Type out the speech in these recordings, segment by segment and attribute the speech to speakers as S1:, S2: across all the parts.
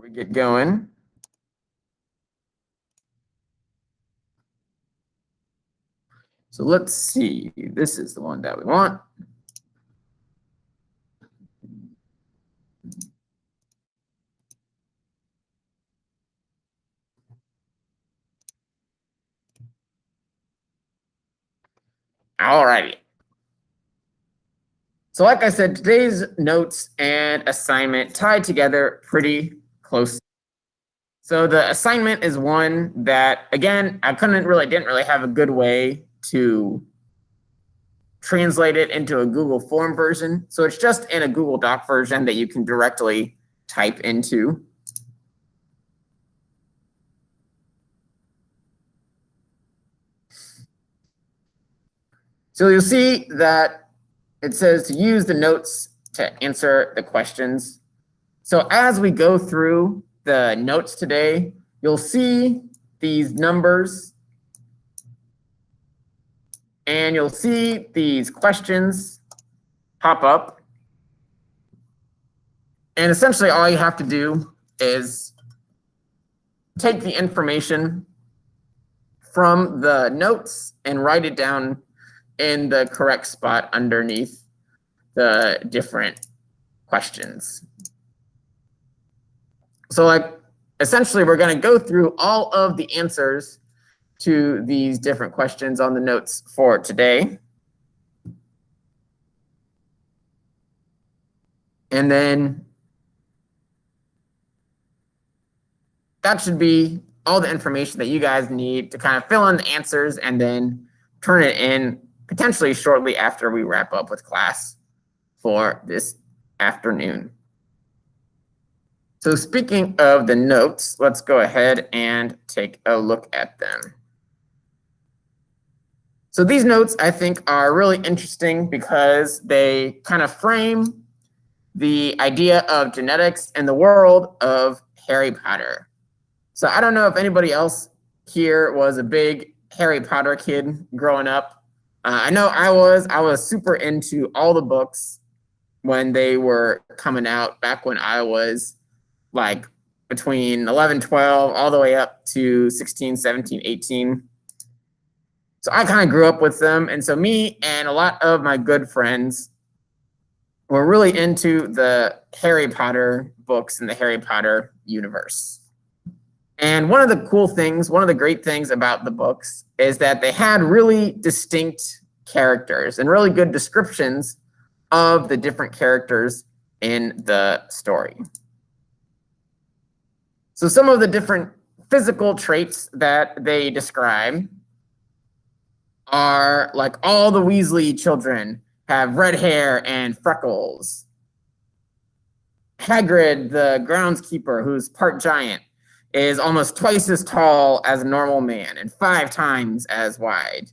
S1: we get going. So let's see, this is the one that we want. Alrighty. So like I said, today's notes and assignment tie together pretty closely. So the assignment is one that, again, I didn't really have a good way to translate it into a Google form version. So it's just in a Google Doc version that you can directly type into. So you'll see that it says to use the notes to answer the questions. So as we go through the notes today, you'll see these numbers and you'll see these questions pop up. And essentially all you have to do is take the information from the notes and write it down in the correct spot underneath the different questions. So like essentially we're going to go through all of the answers to these different questions on the notes for today. And then that should be all the information that you guys need to kind of fill in the answers and then turn it in potentially shortly after we wrap up with class for this afternoon. So speaking of the notes, let's go ahead and take a look at them. So these notes I think are really interesting because they kind of frame the idea of genetics in the world of Harry Potter. So I don't know if anybody else here was a big Harry Potter kid growing up. I know I was super into all the books when they were coming out back when I was like between 11, 12, all the way up to 16, 17, 18. So I kind of grew up with them. And so me and a lot of my good friends were really into the Harry Potter books and the Harry Potter universe. And one of the great things about the books is that they had really distinct characters and really good descriptions of the different characters in the story. So some of the different physical traits that they describe are like all the Weasley children have red hair and freckles. Hagrid, the groundskeeper, who's part giant, is almost twice as tall as a normal man and 5 times as wide.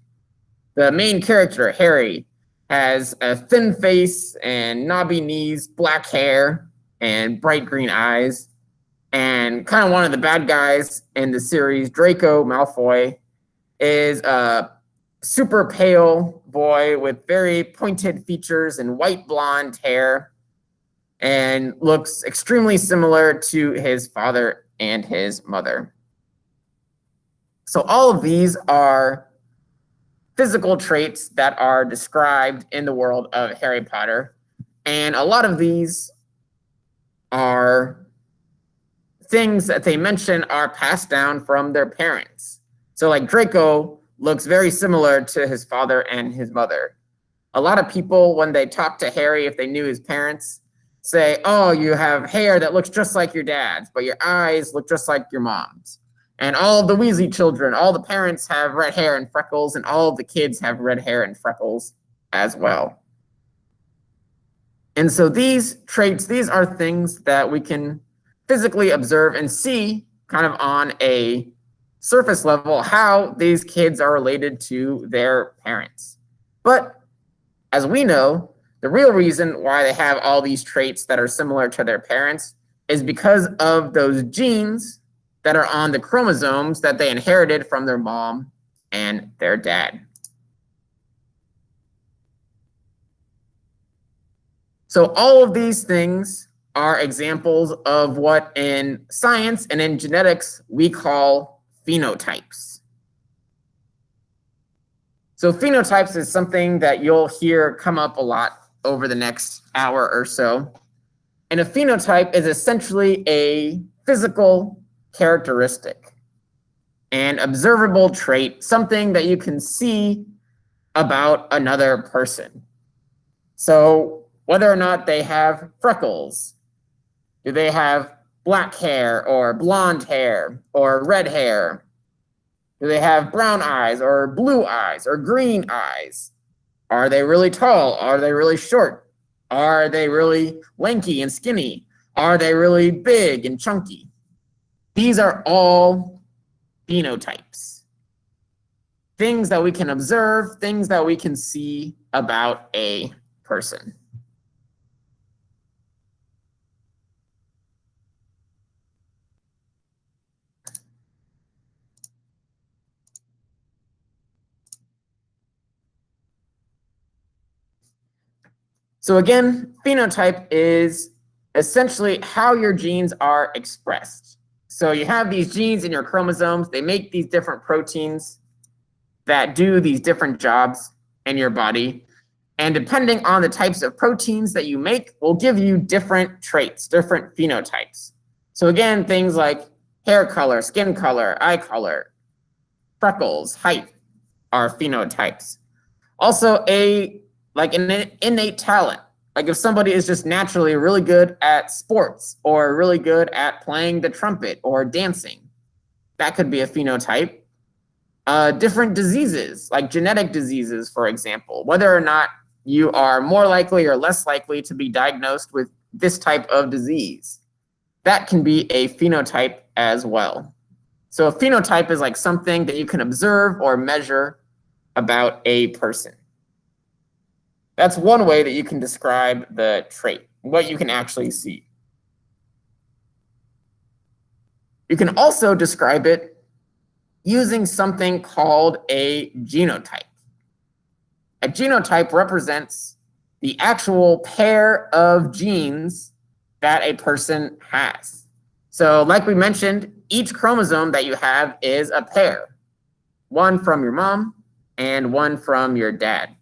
S1: The main character, Harry, has a thin face and knobby knees, black hair, and bright green eyes. And kind of one of the bad guys in the series, Draco Malfoy, is a super pale boy with very pointed features and white blonde hair and looks extremely similar to his father and his mother. So all of these are physical traits that are described in the world of Harry Potter. And a lot of these are things that they mention are passed down from their parents. So like Draco looks very similar to his father and his mother. A lot of people, when they talk to Harry, if they knew his parents, say, oh, you have hair that looks just like your dad's, but your eyes look just like your mom's. And all of the Weasley children, all the parents have red hair and freckles, and all of the kids have red hair and freckles as well. And so these traits, these are things that we can physically observe and see kind of on a surface level how these kids are related to their parents. But as we know, the real reason why they have all these traits that are similar to their parents is because of those genes that are on the chromosomes that they inherited from their mom and their dad. So all of these things are examples of what in science and in genetics we call phenotypes. So phenotypes is something that you'll hear come up a lot over the next hour or so. And a phenotype is essentially a physical characteristic, an observable trait, something that you can see about another person. So whether or not they have freckles, do they have black hair or blonde hair or red hair? Do they have brown eyes or blue eyes or green eyes? Are they really tall? Are they really short? Are they really lanky and skinny? Are they really big and chunky? These are all phenotypes. Things that we can observe, things that we can see about a person. So again, phenotype is essentially how your genes are expressed. So you have these genes in your chromosomes, they make these different proteins that do these different jobs in your body. And depending on the types of proteins that you make will give you different traits, different phenotypes. So again, things like hair color, skin color, eye color, freckles, height are phenotypes. Also an innate talent. Like if somebody is just naturally really good at sports or really good at playing the trumpet or dancing, that could be a phenotype. Different diseases, like genetic diseases, for example, whether or not you are more likely or less likely to be diagnosed with this type of disease, that can be a phenotype as well. So a phenotype is like something that you can observe or measure about a person. That's one way that you can describe the trait, what you can actually see. You can also describe it using something called a genotype. A genotype represents the actual pair of genes that a person has. So like we mentioned, each chromosome that you have is a pair, one from your mom and one from your dad.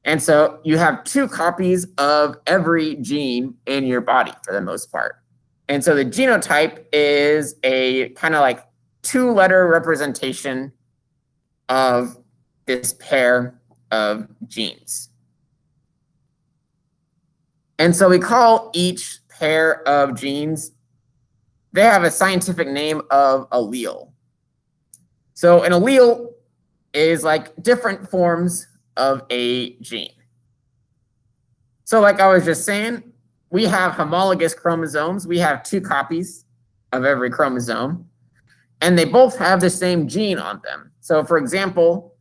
S1: And so you have 2 copies of every gene in your body for the most part. And so the genotype is a kind of like 2-letter representation of this pair of genes. And so we call each pair of genes, they have a scientific name of allele. So an allele is like different forms of a gene. So like I was just saying, we have homologous chromosomes. We have 2 copies of every chromosome, and they both have the same gene on them. So for example,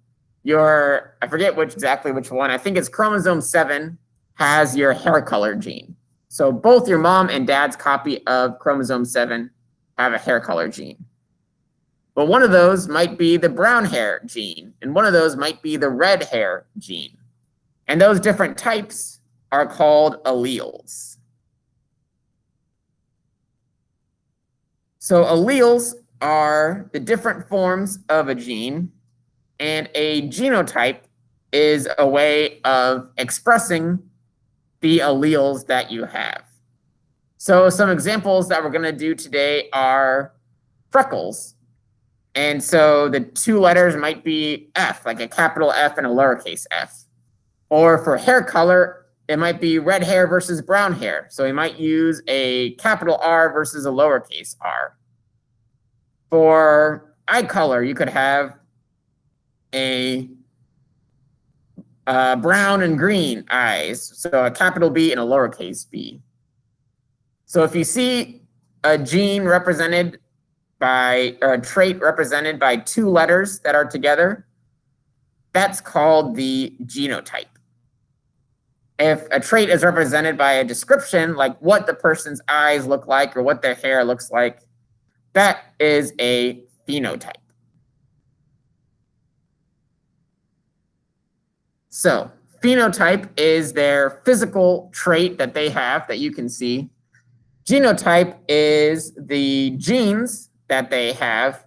S1: I forget exactly which one, I think it's chromosome 7 has your hair color gene. So both your mom and dad's copy of chromosome 7 have a hair color gene. But one of those might be the brown hair gene, and one of those might be the red hair gene. And those different types are called alleles. So alleles are the different forms of a gene, and a genotype is a way of expressing the alleles that you have. So some examples that we're going to do today are freckles. And so the 2 letters might be F, like a capital F and a lowercase f. Or for hair color, it might be red hair versus brown hair. So we might use a capital R versus a lowercase r. For eye color, you could have a brown and green eyes. So a capital B and a lowercase b. So if you see a gene represented or a trait represented by 2 letters that are together, that's called the genotype. If a trait is represented by a description, like what the person's eyes look like or what their hair looks like, that is a phenotype. So phenotype is their physical trait that they have that you can see. Genotype is the genes that they have,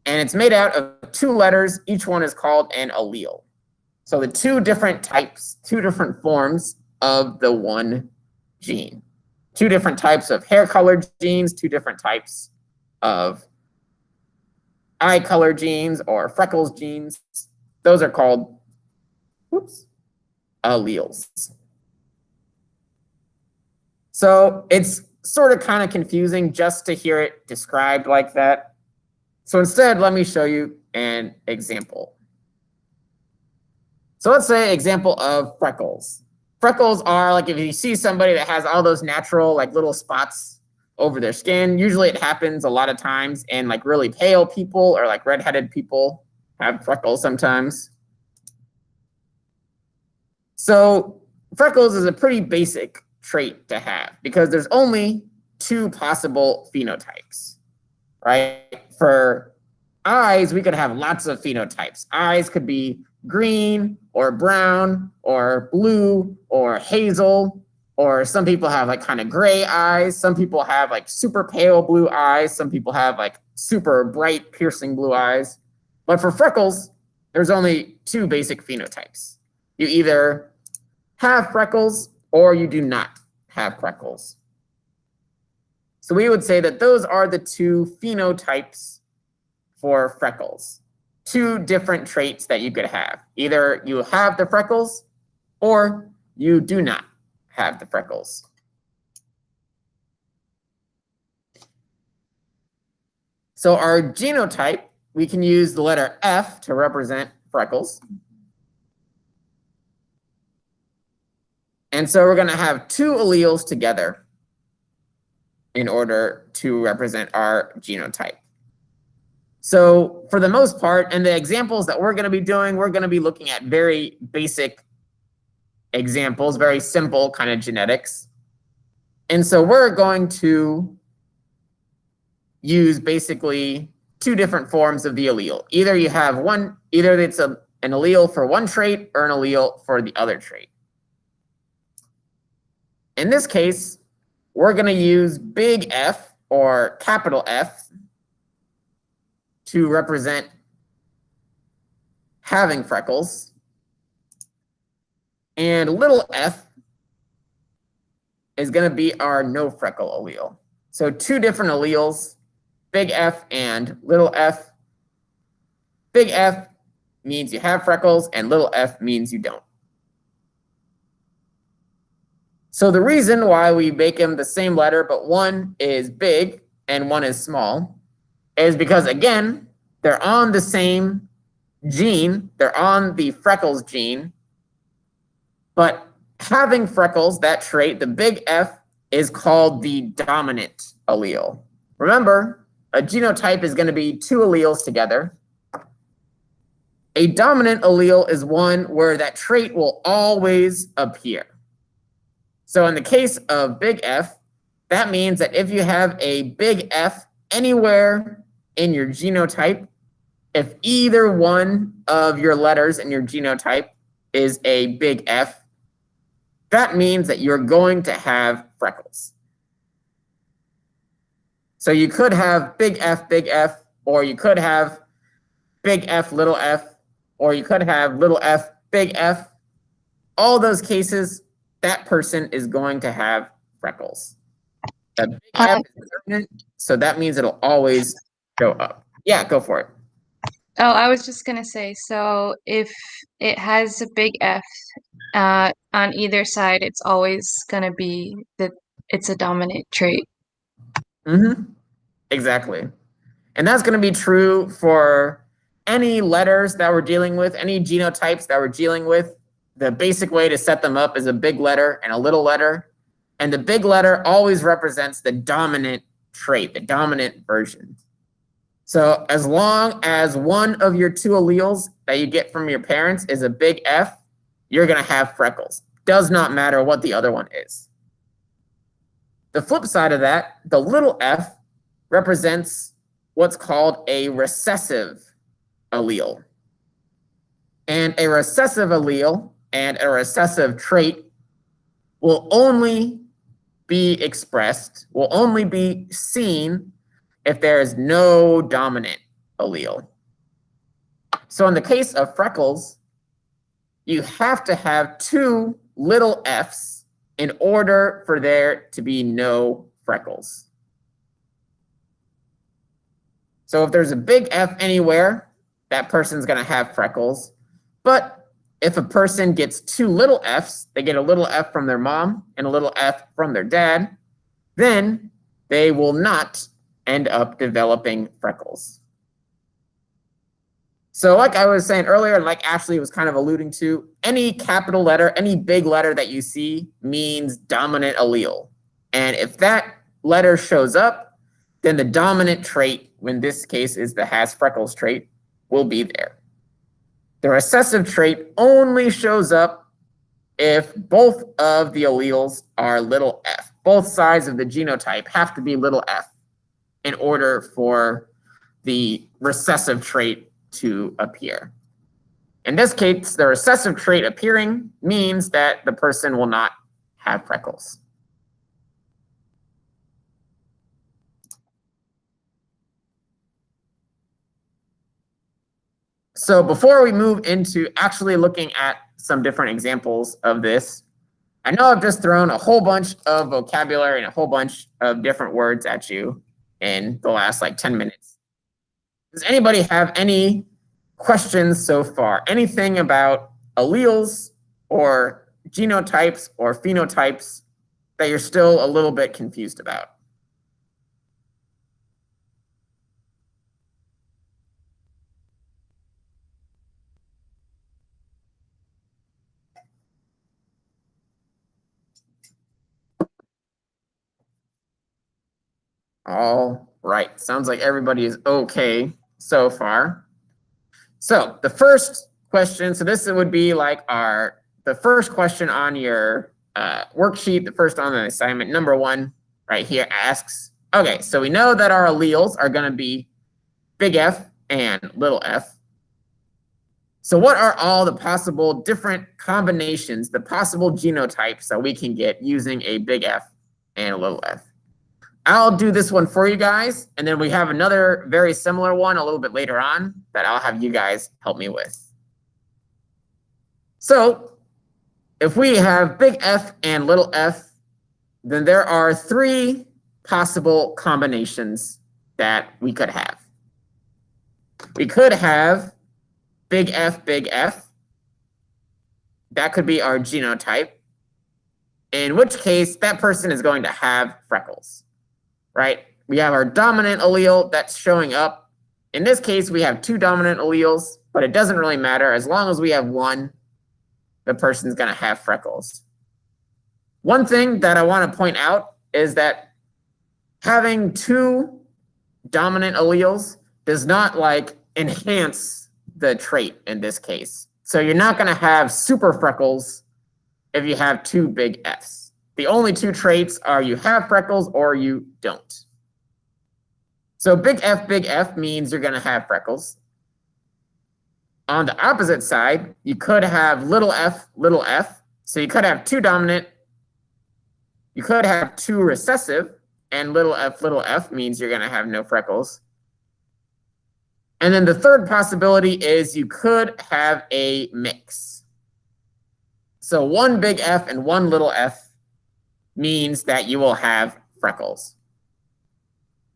S1: and it's made out of 2 letters. Each one is called an allele. So the 2 different types, 2 different forms of the one gene. 2 different types of hair color genes, 2 different types of eye color genes or freckles genes. Those are called alleles. So it's sort of kind of confusing just to hear it described like that. So instead, let me show you an example. So let's say example of freckles. Freckles are like if you see somebody that has all those natural like little spots over their skin. Usually it happens a lot of times in like really pale people or like redheaded people have freckles sometimes. So freckles is a pretty basic trait to have because there's only 2 possible phenotypes, right? For eyes, we could have lots of phenotypes. Eyes could be green or brown or blue or hazel, or some people have like kind of gray eyes. Some people have like super pale blue eyes. Some people have like super bright piercing blue eyes. But for freckles, there's only 2 basic phenotypes. You either have freckles or you do not have freckles. So we would say that those are the 2 phenotypes for freckles. 2 different traits that you could have. Either you have the freckles or you do not have the freckles. So our genotype, we can use the letter F to represent freckles. And so we're going to have 2 alleles together in order to represent our genotype. So for the most part, and the examples that we're going to be doing, we're going to be looking at very basic examples, very simple kind of genetics. And so we're going to use basically 2 different forms of the allele. Either you have one, either it's an allele for one trait or an allele for the other trait. In this case, we're going to use big F or capital F to represent having freckles, and little f is going to be our no freckle allele. So 2 different alleles, big F and little f. Big F means you have freckles, and little f means you don't. So the reason why we make them the same letter, but one is big and one is small, is because, again, they're on the same gene. They're on the freckles gene. But having freckles, that trait, the big F, is called the dominant allele. Remember, a genotype is going to be 2 alleles together. A dominant allele is one where that trait will always appear. So in the case of big F, that means that if you have a big F anywhere in your genotype, if either one of your letters in your genotype is a big F, that means that you're going to have freckles. So you could have big F, or you could have big F, or you could have little f, big F. All those cases, that person is going to have freckles. The big F is permanent, so that means it'll always show up. Yeah, go for it.
S2: Oh, I was just going to say, so if it has a big F on either side, it's always going to be that it's a dominant trait.
S1: Mm-hmm. Exactly. And that's going to be true for any letters that we're dealing with, any genotypes that we're dealing with. The basic way to set them up is a big letter and a little letter. And the big letter always represents the dominant trait, the dominant version. So as long as one of your 2 alleles that you get from your parents is a big F, you're going to have freckles. Does not matter what the other one is. The flip side of that, the little f, represents what's called a recessive allele. And a recessive allele and a recessive trait will only be expressed, will only be seen if there is no dominant allele. So in the case of Freckles, you have to have two little f's in order for there to be no Freckles. So if there's a big F anywhere, that person's going to have Freckles. But if a person gets two little f's, they get a little f from their mom and a little f from their dad, then they will not end up developing Freckles. So like I was saying earlier, and like Ashley was kind of alluding to, any capital letter, any big letter that you see means dominant allele. And if that letter shows up, then the dominant trait, in this case is the has Freckles trait, will be there. The recessive trait only shows up if both of the alleles are little f. Both sides of the genotype have to be little f in order for the recessive trait to appear. In this case, the recessive trait appearing means that the person will not have Freckles. So before we move into actually looking at some different examples of this, I know I've just thrown a whole bunch of vocabulary and a whole bunch of different words at you in the last like 10 minutes. Does anybody have any questions so far? Anything about alleles or genotypes or phenotypes that you're still a little bit confused about? All right, sounds like everybody is okay so far. So the first question, so this would be like the first question on your worksheet, the first on the assignment, number 1 right here asks, okay, so we know that our alleles are going to be big F and little f. So what are all the possible different combinations, the possible genotypes that we can get using a big F and a little f? I'll do this one for you guys, and then we have another very similar one a little bit later on that I'll have you guys help me with. So if we have big F and little f, then there are 3 possible combinations that we could have. We could have big F, big F. That could be our genotype, in which case that person is going to have Freckles. Right? We have our dominant allele that's showing up. In this case, we have 2 dominant alleles, but it doesn't really matter. As long as we have 1, the person's going to have Freckles. One thing that I want to point out is that having 2 dominant alleles does not like enhance the trait in this case. So you're not going to have super Freckles if you have 2 big Fs. The only 2 traits are you have Freckles or you don't. So big F means you're going to have Freckles. On the opposite side, you could have little f. So you could have 2 dominant. You could have 2 recessive, and little f means you're going to have no Freckles. And then the third possibility is you could have a mix. So 1 big F and 1 little f means that you will have Freckles.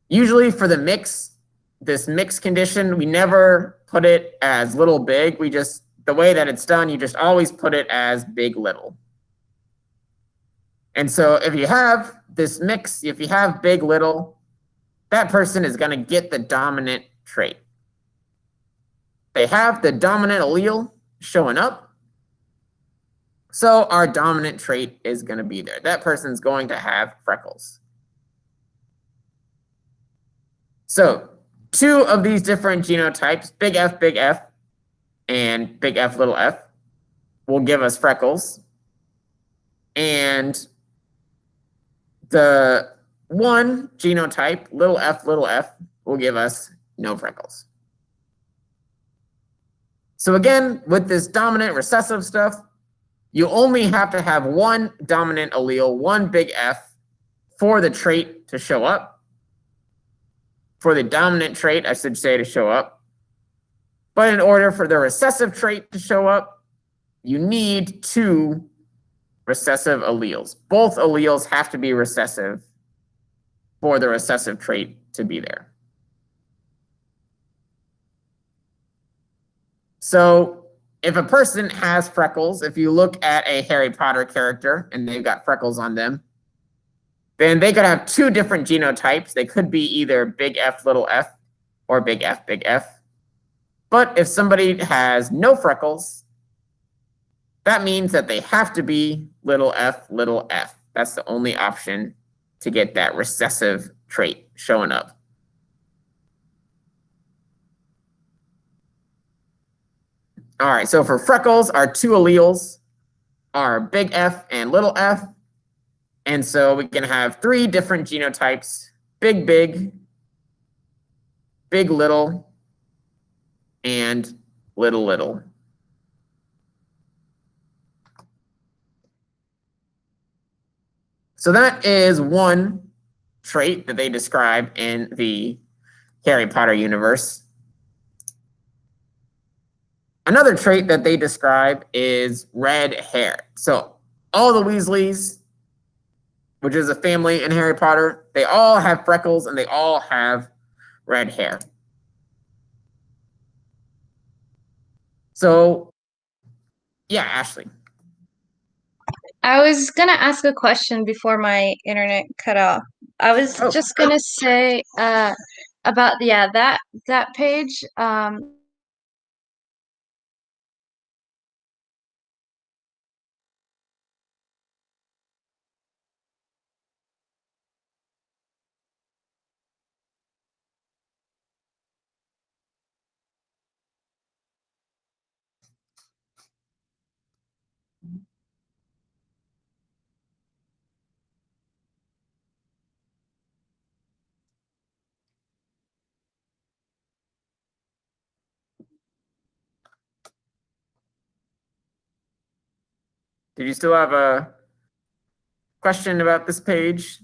S1: Usually for the mix, this mix condition, we never put it as little big. We just, the way that it's done, you just always put it as big little. And so if you have this mix, if you have big little, that person is going to get the dominant trait. They have the dominant allele showing up. So our dominant trait is going to be there. That person's going to have Freckles. So 2 of these different genotypes, big F, and big F, little f, will give us Freckles. And the 1 genotype, little f, will give us no Freckles. So again, with this dominant recessive stuff, you only have to have one dominant allele, one big F, for the trait to show up. For the dominant trait, I should say, to show up. But in order for the recessive trait to show up, you need two recessive alleles. Both alleles have to be recessive for the recessive trait to be there. So if a person has freckles, if you look at a Harry Potter character and they've got freckles on them, then they could have two different genotypes. They could be either big F, little f, or big F, big F. But if somebody has no freckles, that means that they have to be little f, little f. That's the only option to get that recessive trait showing up. All right, so for freckles, our two alleles are big F and little f. And so we can have three different genotypes: big, big, big, little, and little, little. So that is one trait that they describe in the Harry Potter universe. Another trait that they describe is red hair. So all the Weasleys, which is a family in Harry Potter, they all have freckles and they all have red hair. So, yeah, Ashley.
S2: I was gonna ask a question before my internet cut off. I was just gonna say about that page.
S1: Did you still have a question about this page?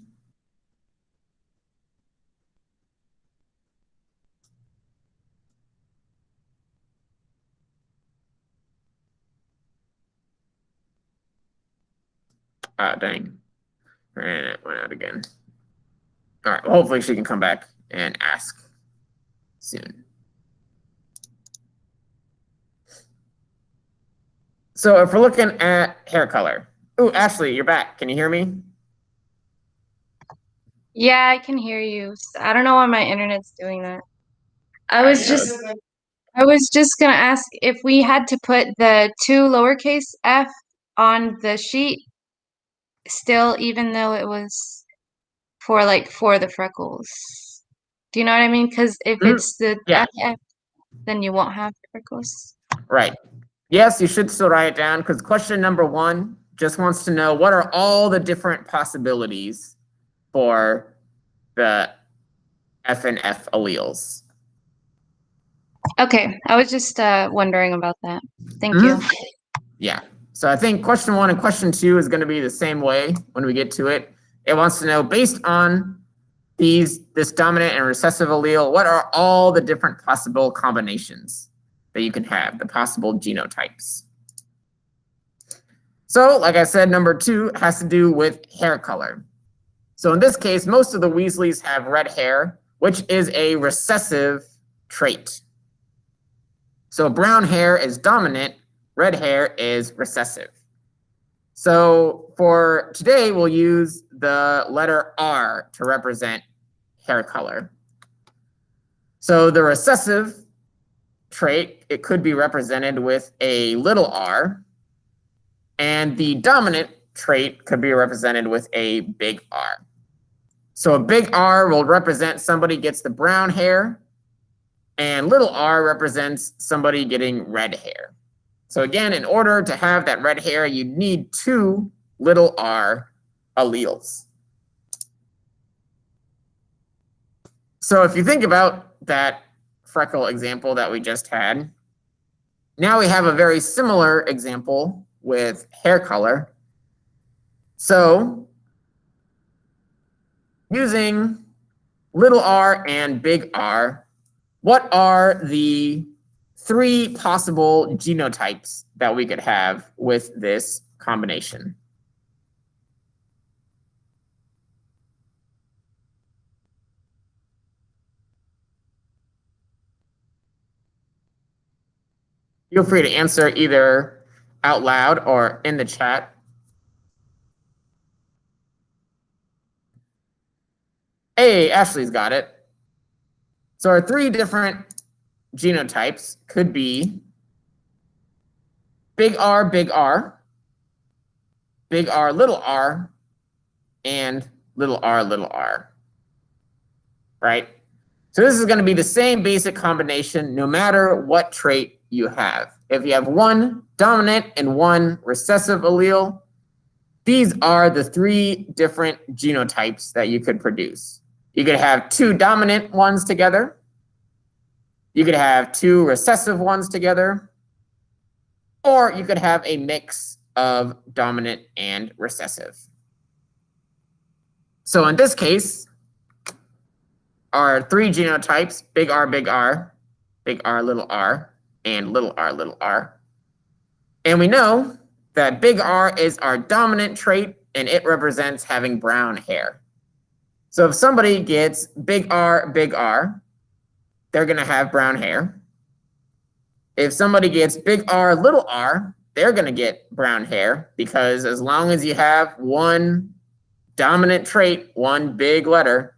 S1: Ah, dang. It went out again. All right, well, hopefully she can come back and ask soon. So if we're looking at hair color. Oh, Ashley, you're back. Can you hear me?
S2: Yeah, I can hear you. I don't know why my internet's doing that. I was just gonna ask if we had to put the two lowercase f on the sheet still, even though it was for the freckles. Do you know what I mean? Because if it's the FF, then you won't have freckles.
S1: Right. Yes, you should still write it down, because question number 1 just wants to know what are all the different possibilities for the F and F alleles.
S2: Okay, I was just wondering about that. Thank you.
S1: Yeah. So I think question 1 and question 2 is going to be the same way when we get to it. It wants to know, based on this dominant and recessive allele, what are all the different possible combinations that you can have, the possible genotypes? So, like I said, number 2 has to do with hair color. So in this case, most of the Weasleys have red hair, which is a recessive trait. So brown hair is dominant, red hair is recessive. So for today, we'll use the letter R to represent hair color. So the recessive trait, it could be represented with a little r, and the dominant trait could be represented with a big R. So a big R will represent somebody gets the brown hair, and little r represents somebody getting red hair. So again, in order to have that red hair, you need two little r alleles. So if you think about that freckle example that we just had, now we have a very similar example with hair color. So using little r and big R, what are the 3 possible genotypes that we could have with this combination? Feel free to answer either out loud or in the chat. Hey, Ashley's got it. So our 3 different genotypes could be big R, big R, big R, and little r, right? So this is going to be the same basic combination no matter what trait you have. If you have 1 dominant and 1 recessive allele, these are the 3 different genotypes that you could produce. You could have 2 dominant ones together. You could have 2 recessive ones together. Or you could have a mix of dominant and recessive. So in this case, our 3 genotypes, big R, big R, big R, and little r. And we know that big R is our dominant trait, and it represents having brown hair. So if somebody gets big R, they're going to have brown hair. If somebody gets big R, they're going to get brown hair, because as long as you have 1 dominant trait, 1 big letter,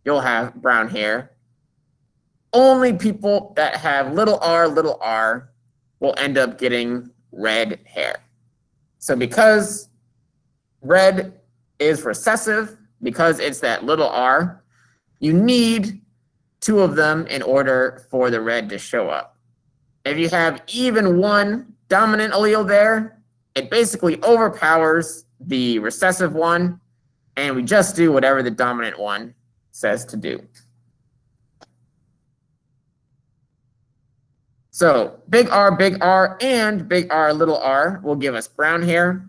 S1: you'll have brown hair. Only people that have little r will end up getting red hair. So because red is recessive, because it's that little r, you need 2 of them in order for the red to show up. If you have even 1 dominant allele there, it basically overpowers the recessive one, and we just do whatever the dominant one says to do. So big R, and big R, little r will give us brown hair.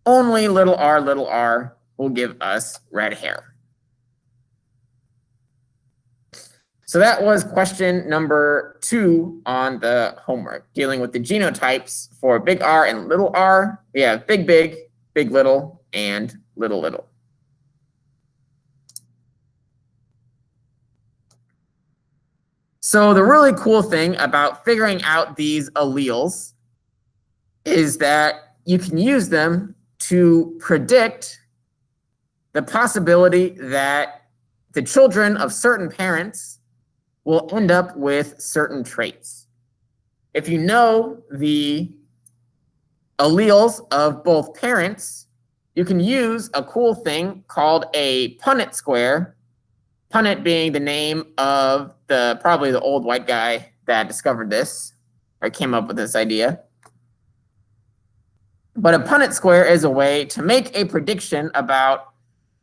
S1: Only little r will give us red hair. So that was question number 2 on the homework, dealing with the genotypes for big R and little r. We have big, big little, and little. So the really cool thing about figuring out these alleles is that you can use them to predict the possibility that the children of certain parents will end up with certain traits. If you know the alleles of both parents, you can use a cool thing called a Punnett square. Punnett being the name of probably the old white guy that discovered this or came up with this idea. But a Punnett square is a way to make a prediction about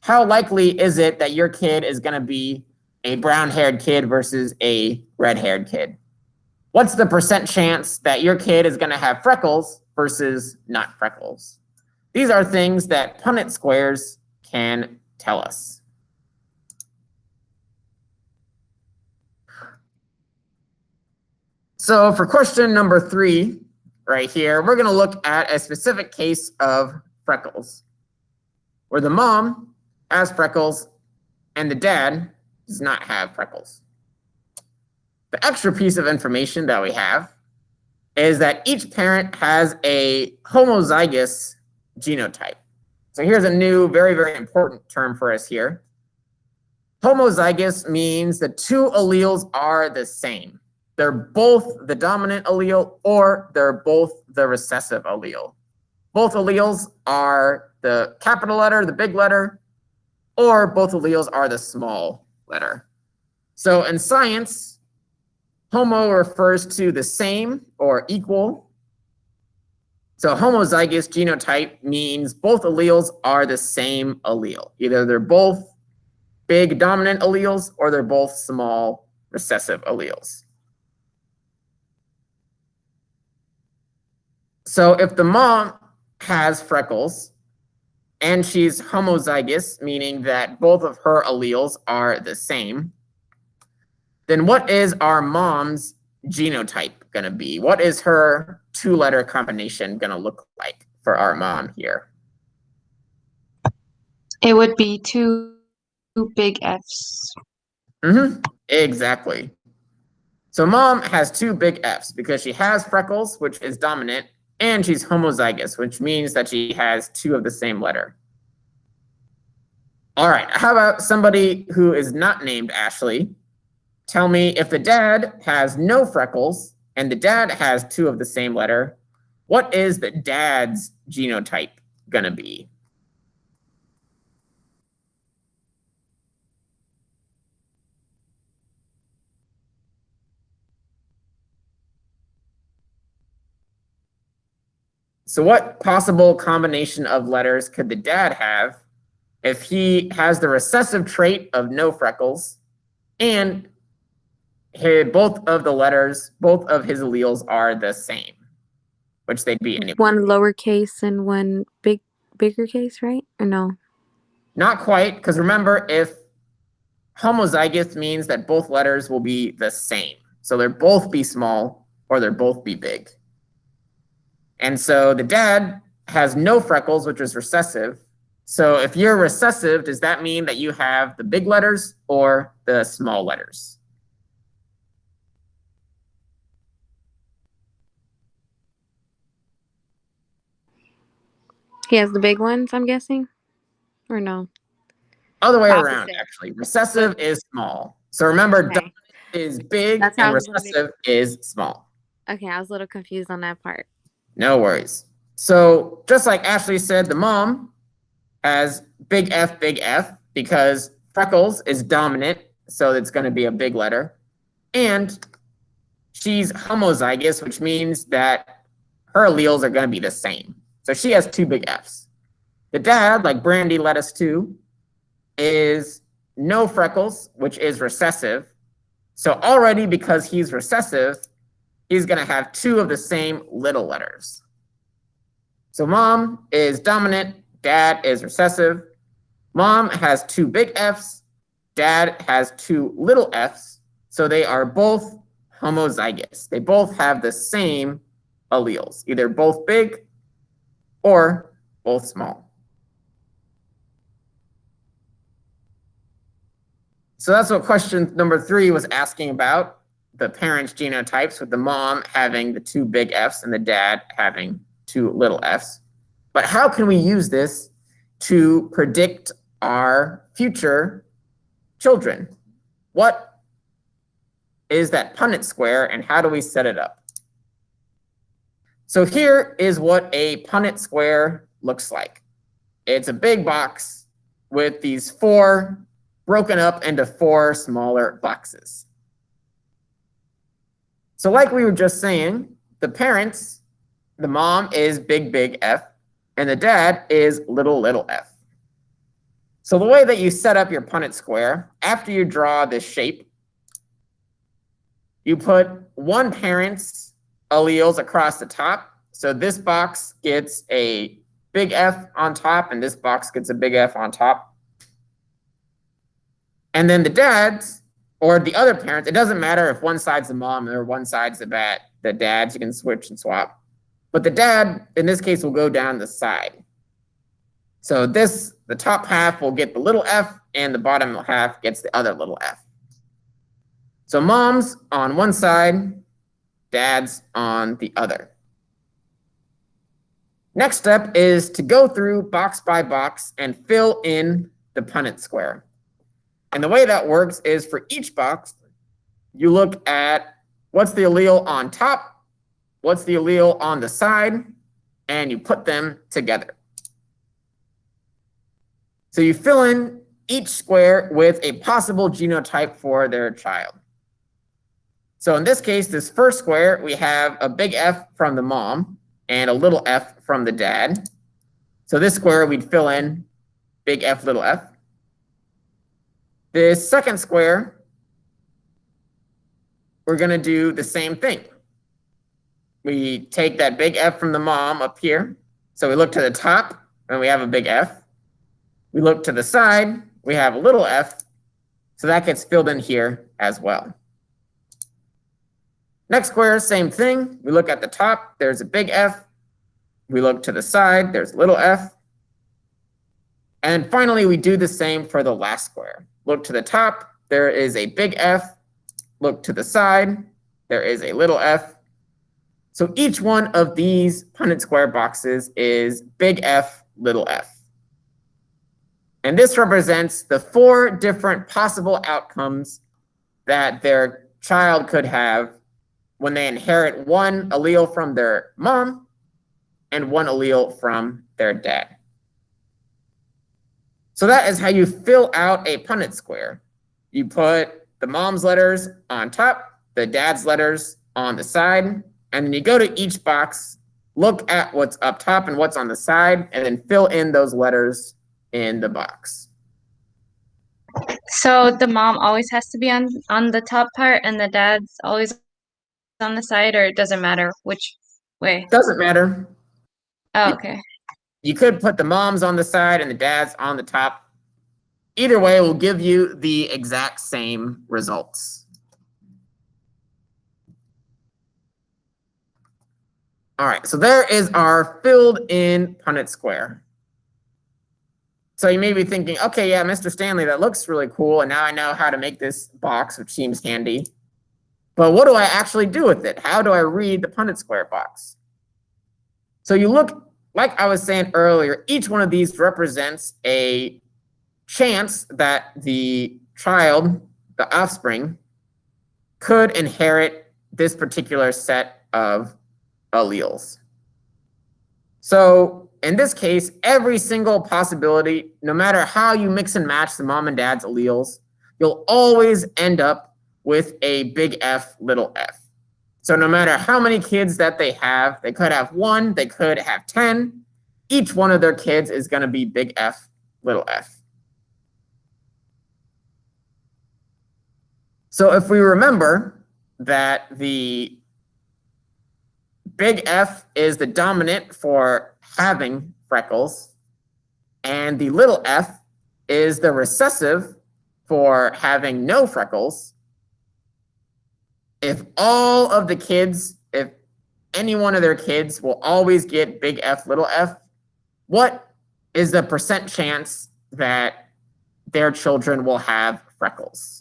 S1: how likely is it that your kid is going to be a brown-haired kid versus a red-haired kid. What's the % chance that your kid is going to have freckles versus not freckles? These are things that Punnett squares can tell us. So for question number 3, right here, we're going to look at a specific case of freckles, where the mom has freckles and the dad does not have freckles. The extra piece of information that we have is that each parent has a homozygous genotype. So here's a new, very, very important term for us here. Homozygous means the 2 alleles are the same. They're both the dominant allele or they're both the recessive allele. Both alleles are the capital letter, the big letter, or both alleles are the small letter. So in science, homo refers to the same or equal. So homozygous genotype means both alleles are the same allele. Either they're both big dominant alleles or they're both small recessive alleles. So if the mom has freckles and she's homozygous, meaning that both of her alleles are the same, then what is our mom's genotype going to be? What is her two-letter combination going to look like for our mom here?
S2: It would be two big Fs.
S1: Exactly. So mom has two big Fs because she has freckles, which is dominant, and she's homozygous, which means that she has two of the same letter. All right, how about somebody who is not named Ashley? Tell me, if the dad has no freckles and the dad has two of the same letter, what is the dad's genotype gonna be? So what possible combination of letters could the dad have if he has the recessive trait of no freckles and both of the letters, both of his alleles are the same, which they'd be anyway.
S3: One lowercase and one bigger case, right? Or no?
S1: Not quite, because remember, if homozygous means that both letters will be the same. So they'll both be small or they'll both be big. And so the dad has no freckles, which is recessive. So if you're recessive, does that mean that you have the big letters or the small letters?
S3: He has the big ones, I'm guessing? Or no?
S1: Other way
S3: Opposite.
S1: around, actually. Recessive is small. So remember,
S3: Okay.
S1: dominant is big
S3: That's how
S1: and
S3: I was a little
S1: recessive is small.
S3: Okay, I was a little confused on that part.
S1: No worries. So just like Ashley said, the mom has big F because freckles is dominant, so it's going to be a big letter. And she's homozygous, which means that her alleles are going to be the same. So she has two big Fs. The dad, like Brandy led us to, is no freckles, which is recessive. So already because he's recessive, he's going to have two of the same little letters. So mom is dominant, dad is recessive. Mom has two big Fs, dad has two little f's, so they are both homozygous. They both have the same alleles, either both big or both small. So that's what question number 3 was asking about, the parents' genotypes, with the mom having the two big Fs and the dad having two little f's. But how can we use this to predict our future children? What is that Punnett square and how do we set it up? So here is what a Punnett square looks like. It's a big box with these 4 broken up into 4 smaller boxes. So like we were just saying, the parents, the mom is big F and the dad is little f. So the way that you set up your Punnett square, after you draw this shape, you put one parent's alleles across the top. So this box gets a big F on top and this box gets a big F on top. And then the dad's or the other parents, it doesn't matter if one side's the mom or one side's the dads, you can switch and swap. But the dad, in this case, will go down the side. So the top half will get the little f and the bottom half gets the other little f. So mom's on one side, dad's on the other. Next step is to go through box by box and fill in the Punnett square. And the way that works is for each box, you look at what's the allele on top, what's the allele on the side, and you put them together. So you fill in each square with a possible genotype for their child. So in this case, this first square, we have a big F from the mom and a little f from the dad. So this square, we'd fill in big F, little f. The second square, we're going to do the same thing. we take that big F from the mom up here. So we look to the top, and we have a big F. We look to the side, we have a little f. So that gets filled in here as well. Next square, same thing. We look at the top, there's a big F. We look to the side, there's a little f. And finally, we do the same for the last square. Look to the top, there is a big F. Look to the side, there is a little f. So each one of these Punnett square boxes is big F, little f. And this represents the 4 different possible outcomes that their child could have when they inherit one allele from their mom and one allele from their dad. So that is how you fill out a Punnett square. You put the mom's letters on top, the dad's letters on the side, and then you go to each box, look at what's up top and what's on the side, and then fill in those letters in the box.
S2: So the mom always has to be on the top part and the dad's always on the side, or it doesn't matter which way?
S1: Doesn't matter.
S2: Oh, okay.
S1: You could put the moms on the side and the dads on the top. Either way will give you the exact same results. All right, so there is our filled in Punnett square. So you may be thinking, okay, yeah, Mr. Stanley, that looks really cool. And now I know how to make this box, which seems handy. But what do I actually do with it? How do I read the Punnett square box? So you look, like I was saying earlier, each one of these represents a chance that the child, the offspring, could inherit this particular set of alleles. So in this case, every single possibility, no matter how you mix and match the mom and dad's alleles, you'll always end up with a big F, little f. So no matter how many kids that they could have 1, they could have 10. Each one of their kids is going to be big F, little f. So if we remember that the big F is the dominant for having freckles, and the little f is the recessive for having no freckles, if all of the kids, if any one of their kids will always get big F, little f, what is the percent chance that their children will have freckles?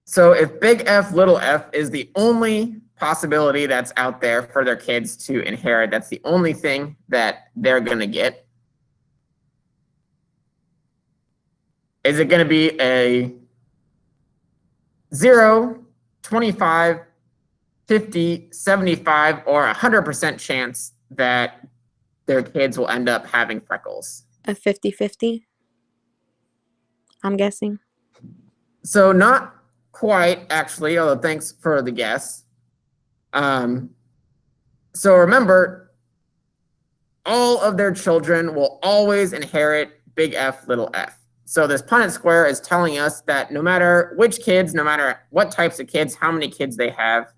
S1: So if big F, little f is the only possibility that's out there for their kids to inherit, that's the only thing that they're going to get, is it going to be a 0, 25, 50, 75, or 100% chance that their kids will end up having freckles?
S3: A 50-50, I'm guessing.
S1: So not quite, actually, although thanks for the guess. So remember, all of their children will always inherit big F, little f. So this Punnett square is telling us that no matter which kids, no matter what types of kids, how many kids they have,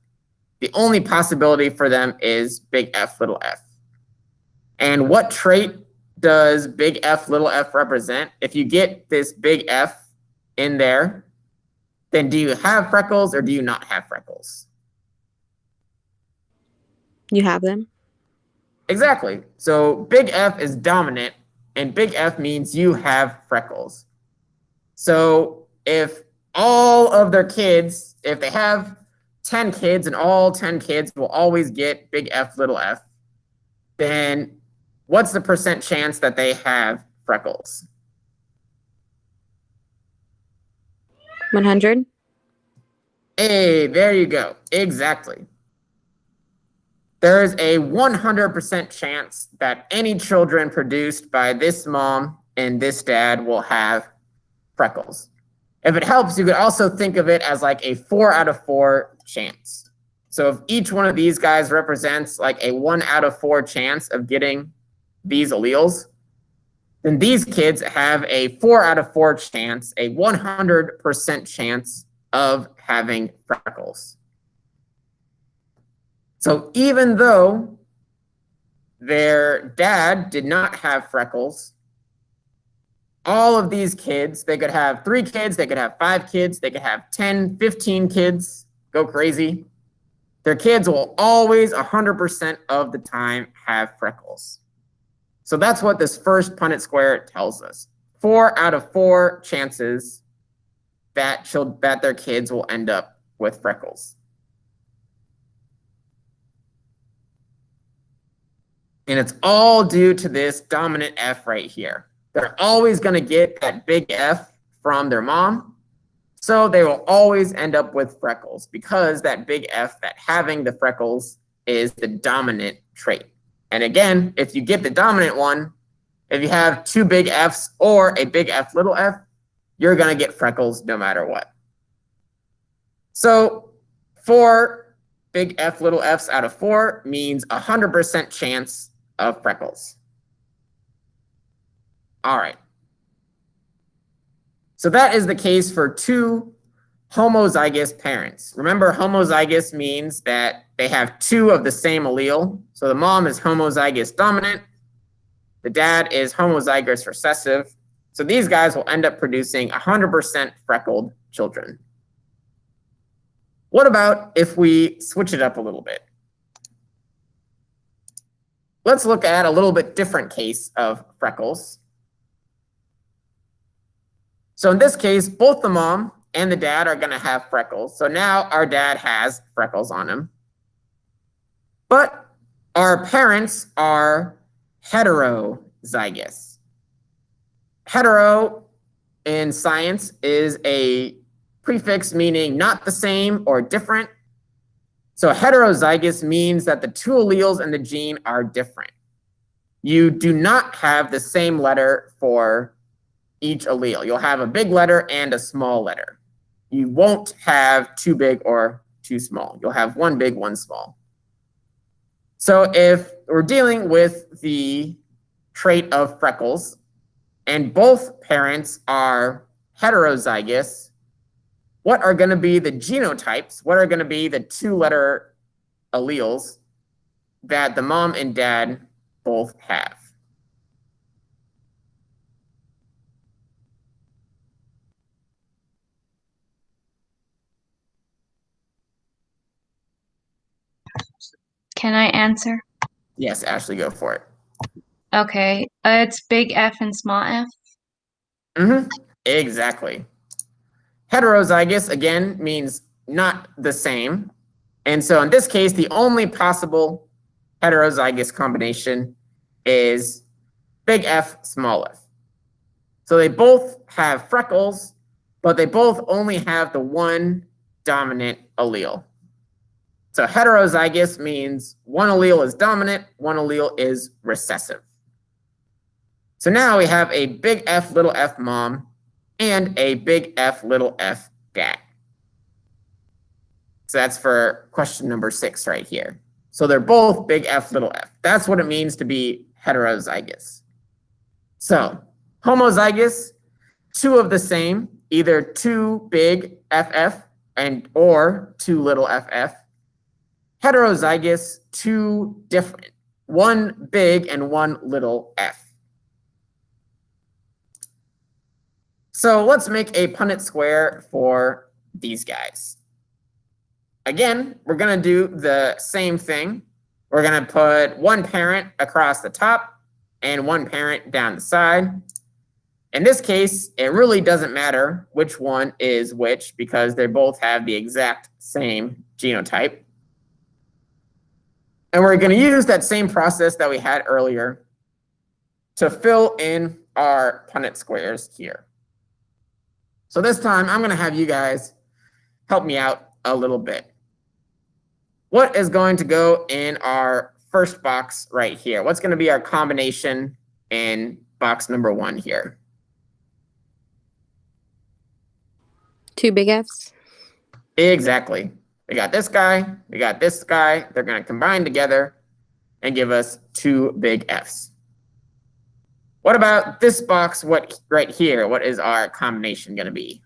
S1: the only possibility for them is big F, little f. And what trait does big F, little f represent? If you get this big F in there, then do you have freckles or do you not have freckles?
S3: You have them.
S1: Exactly. So big F is dominant, and big F means you have freckles. So if all of their kids, if they have 10 kids and all 10 kids will always get big F, little f, then what's the percent chance that they have freckles?
S3: 100.
S1: Hey, there you go. Exactly. there is a 100% chance that any children produced by this mom and this dad will have freckles. If it helps, you could also think of it as like a 4 out of 4 chance. So if each one of these guys represents like a 1 out of 4 chance of getting these alleles, then these kids have a 4 out of 4 chance, a 100% chance of having freckles. So even though their dad did not have freckles, all of these kids, they could have 3 kids, they could have 5 kids, they could have 10, 15 kids, go crazy. Their kids will always 100% of the time have freckles. So that's what this first Punnett square tells us. 4 out of 4 chances that their kids will end up with freckles. And it's all due to this dominant F right here. They're always going to get that big F from their mom. So they will always end up with freckles because that big F, that having the freckles, is the dominant trait. And again, if you get the dominant one, if you have 2 big Fs or a big F little f, you're going to get freckles no matter what. So 4 big F little f's out of 4 means 100% chance of freckles. All right. So that is the case for 2 homozygous parents. Remember, homozygous means that they have 2 of the same allele. So the mom is homozygous dominant. The dad is homozygous recessive. So these guys will end up producing 100% freckled children. What about if we switch it up a little bit? Let's look at a little bit different case of freckles. So in this case, both the mom and the dad are going to have freckles. So now our dad has freckles on him. But our parents are heterozygous. Hetero in science is a prefix meaning not the same or different. So heterozygous means that the 2 alleles in the gene are different. You do not have the same letter for each allele. You'll have a big letter and a small letter. You won't have too big or too small. You'll have 1 big, 1 small. So if we're dealing with the trait of freckles and both parents are heterozygous, what are going to be the genotypes? What are going to be the 2-letter alleles that the mom and dad both have?
S2: Can I answer?
S1: Yes, Ashley, go for it.
S2: Okay, it's big F and small f.
S1: Exactly. Heterozygous, again, means not the same. And so in this case, the only possible heterozygous combination is big F, small f. So they both have freckles, but they both only have the 1 dominant allele. So heterozygous means 1 allele is dominant, 1 allele is recessive. So now we have a big F little f mom and a big F little f dad. So that's for question number 6 right here. So they're both big F little f. That's what it means to be heterozygous. So homozygous, 2 of the same, either 2 big FF or 2 little ff. Heterozygous, 2 different, 1 big and 1 little f. So let's make a Punnett square for these guys. Again, we're going to do the same thing. We're going to put 1 parent across the top and 1 parent down the side. In this case, it really doesn't matter which one is which because they both have the exact same genotype. And we're going to use that same process that we had earlier to fill in our Punnett squares here. So this time, I'm going to have you guys help me out a little bit. what is going to go in our first box right here? What's going to be our combination in box number 1 here?
S3: 2 big Fs.
S1: Exactly. We got this guy, we got this guy. They're going to combine together and give us 2 big Fs. What about this box right here? What is our combination going to be?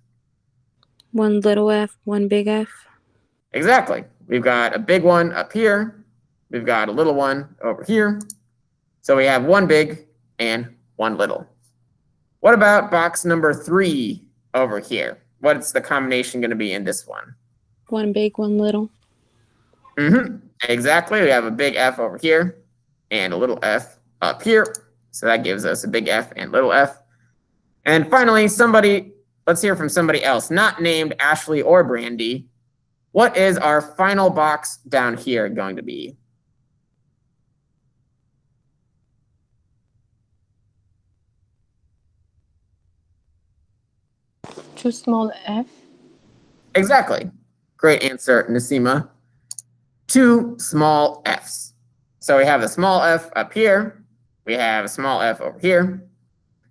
S3: 1 little f, 1 big F.
S1: Exactly. We've got a big one up here. We've got a little one over here. So we have 1 big and 1 little. What about box number 3 over here? What's the combination going to be in this one?
S3: 1 big, 1 little.
S1: Exactly. We have a big F over here and a little f up here. So that gives us a big F and little f. And finally, let's hear from somebody else, not named Ashley or Brandy. What is our final box down here going to be?
S3: Too small f.
S1: Exactly. Great answer, Nasima. 2 small f's. So we have a small f up here. We have a small f over here.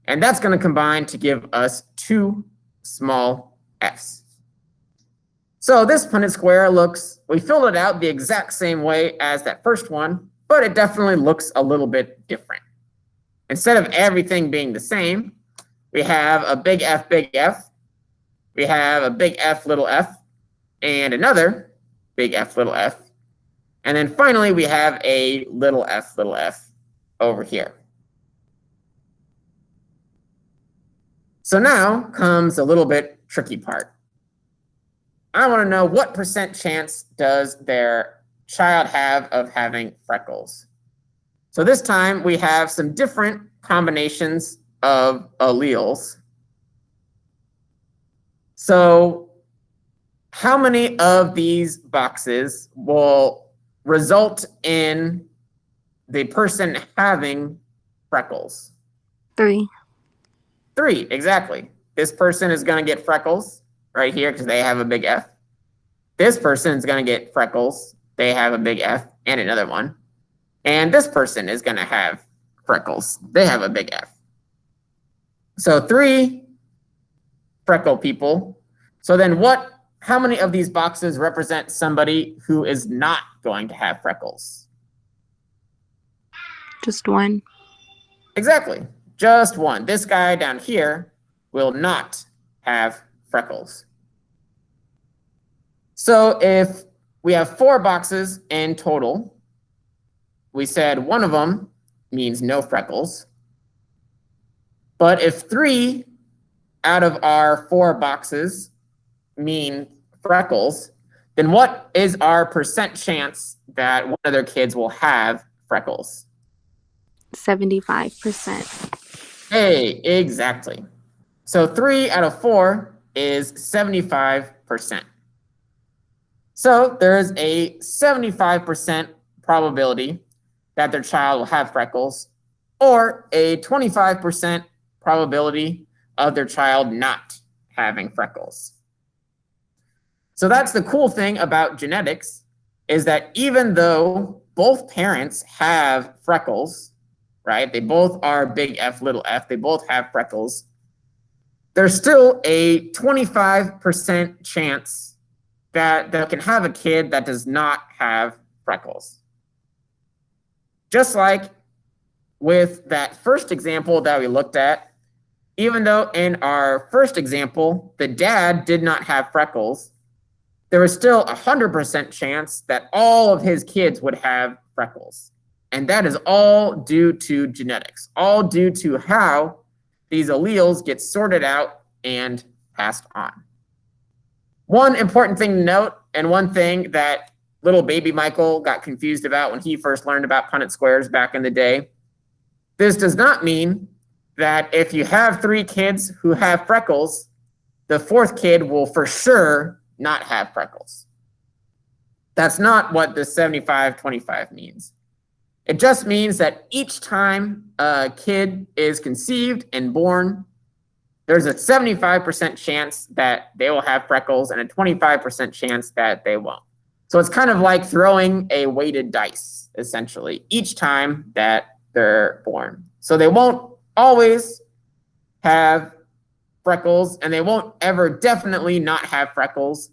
S1: And that's going to combine to give us 2 small f's. So this Punnett square we filled it out the exact same way as that first one, but it definitely looks a little bit different. Instead of everything being the same, we have a big F, we have a big F, little f, and another big F, little f. And then finally, we have a little f over here. So now comes a little bit tricky part. I want to know what % chance does their child have of having freckles. So this time we have some different combinations of alleles. So how many of these boxes will result in the person having freckles?
S3: 3.
S1: 3, exactly. This person is going to get freckles right here because they have a big F. This person is going to get freckles. They have a big F and another one. And this person is going to have freckles. They have a big F. So 3 freckle people. So then how many of these boxes represent somebody who is not going to have freckles?
S3: Just 1.
S1: Exactly. Just 1. This guy down here will not have freckles. So if we have 4 boxes in total, we said one of them means no freckles. But if 3 out of our 4 boxes mean freckles, then what is our % chance that one of their kids will have freckles?
S3: 75%.
S1: Hey, exactly. So 3 out of 4 is 75%. So there is a 75% probability that their child will have freckles, or a 25% probability of their child not having freckles. So that's the cool thing about genetics, is that even though both parents have freckles, right? They both are big F, little f, they both have freckles, there's still a 25% chance that they can have a kid that does not have freckles. Just like with that first example that we looked at, even though in our first example, the dad did not have freckles, there was still a 100% chance that all of his kids would have freckles. And that is all due to genetics, all due to how these alleles get sorted out and passed on. One important thing to note, and one thing that little baby Michael got confused about when he first learned about Punnett squares back in the day, this does not mean that if you have 3 kids who have freckles, the 4th kid will for sure not have freckles. That's not what the 75-25 means. It just means that each time a kid is conceived and born, there's a 75% chance that they will have freckles and a 25% chance that they won't. So it's kind of like throwing a weighted dice, essentially, each time that they're born. So they won't always have freckles, and they won't ever definitely not have freckles.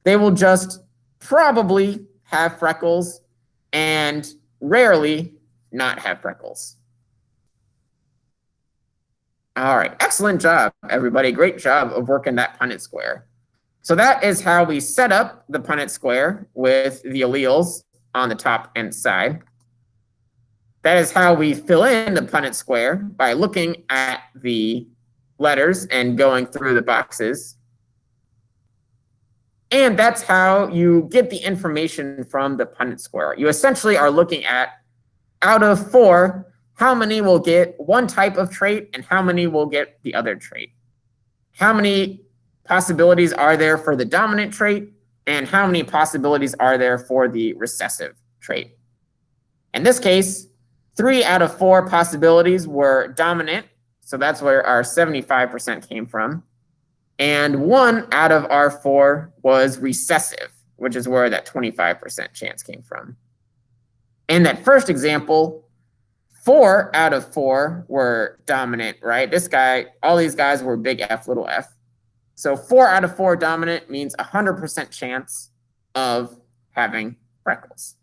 S1: They will just probably have freckles and rarely not have freckles. All right, excellent job, everybody. Great job of working that Punnett square. So that is how we set up the Punnett square with the alleles on the top and side. That is how we fill in the Punnett square, by looking at the letters and going through the boxes. And that's how you get the information from the Punnett square. You essentially are looking at, out of 4, how many will get one type of trait and how many will get the other trait. How many possibilities are there for the dominant trait, and how many possibilities are there for the recessive trait. In this case, 3 out of 4 possibilities were dominant, so that's where our 75% came from. And 1 out of our 4 was recessive, which is where that 25% chance came from. In that first example, 4 out of 4 were dominant, right? This guy, all these guys were big F, little f. So 4 out of 4 dominant means 100% chance of having freckles.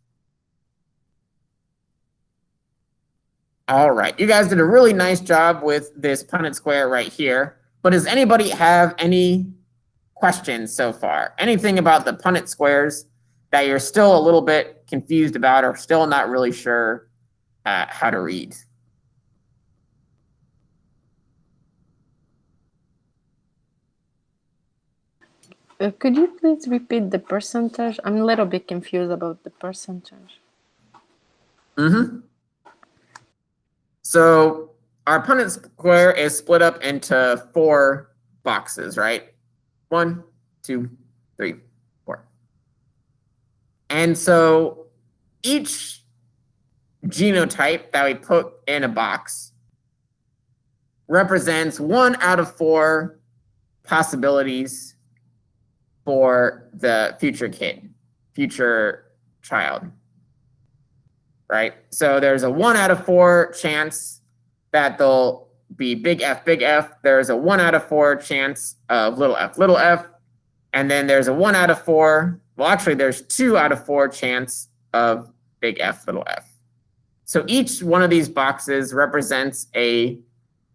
S1: All right, you guys did a really nice job with this Punnett square right here. But does anybody have any questions so far? Anything about the Punnett squares that you're still a little bit confused about or still not really sure how to read?
S4: Could you please repeat the percentage? I'm a little bit confused about the percentage.
S1: So our Punnett square is split up into 4 boxes, right? 1, 2, 3, 4. And so each genotype that we put in a box represents 1 out of 4 possibilities for the future kid, future child, right? So there's a 1 out of 4 chance that they'll be big F, big F. There's a 1 out of 4 chance of little f, little f. And then there's a 1 out of 4, well, actually there's 2 out of 4 chance of big F, little f. So each one of these boxes represents a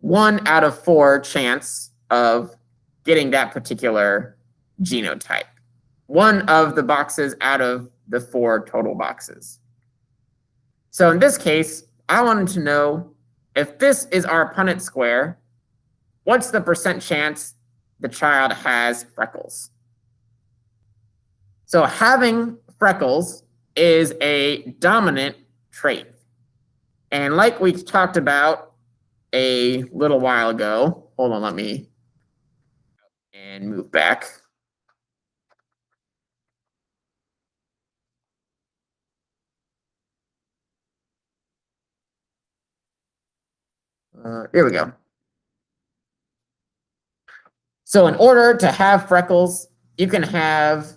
S1: 1 out of 4 chance of getting that particular genotype. One of the boxes out of the 4 total boxes. So in this case, I wanted to know, if this is our Punnett square, what's the percent chance the child has freckles? So having freckles is a dominant trait. And like we talked about a little while ago, hold on, let me and move back. Here we go. So in order to have freckles, you can have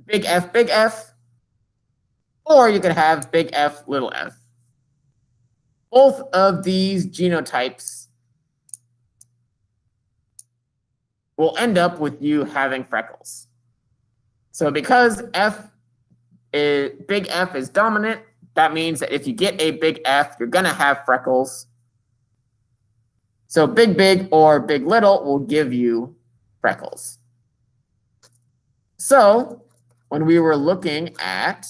S1: big F, or you can have big F, little f. Both of these genotypes will end up with you having freckles. So because big F is dominant, that means that if you get a big F, you're gonna have freckles. So big or big little will give you freckles. So when we were looking at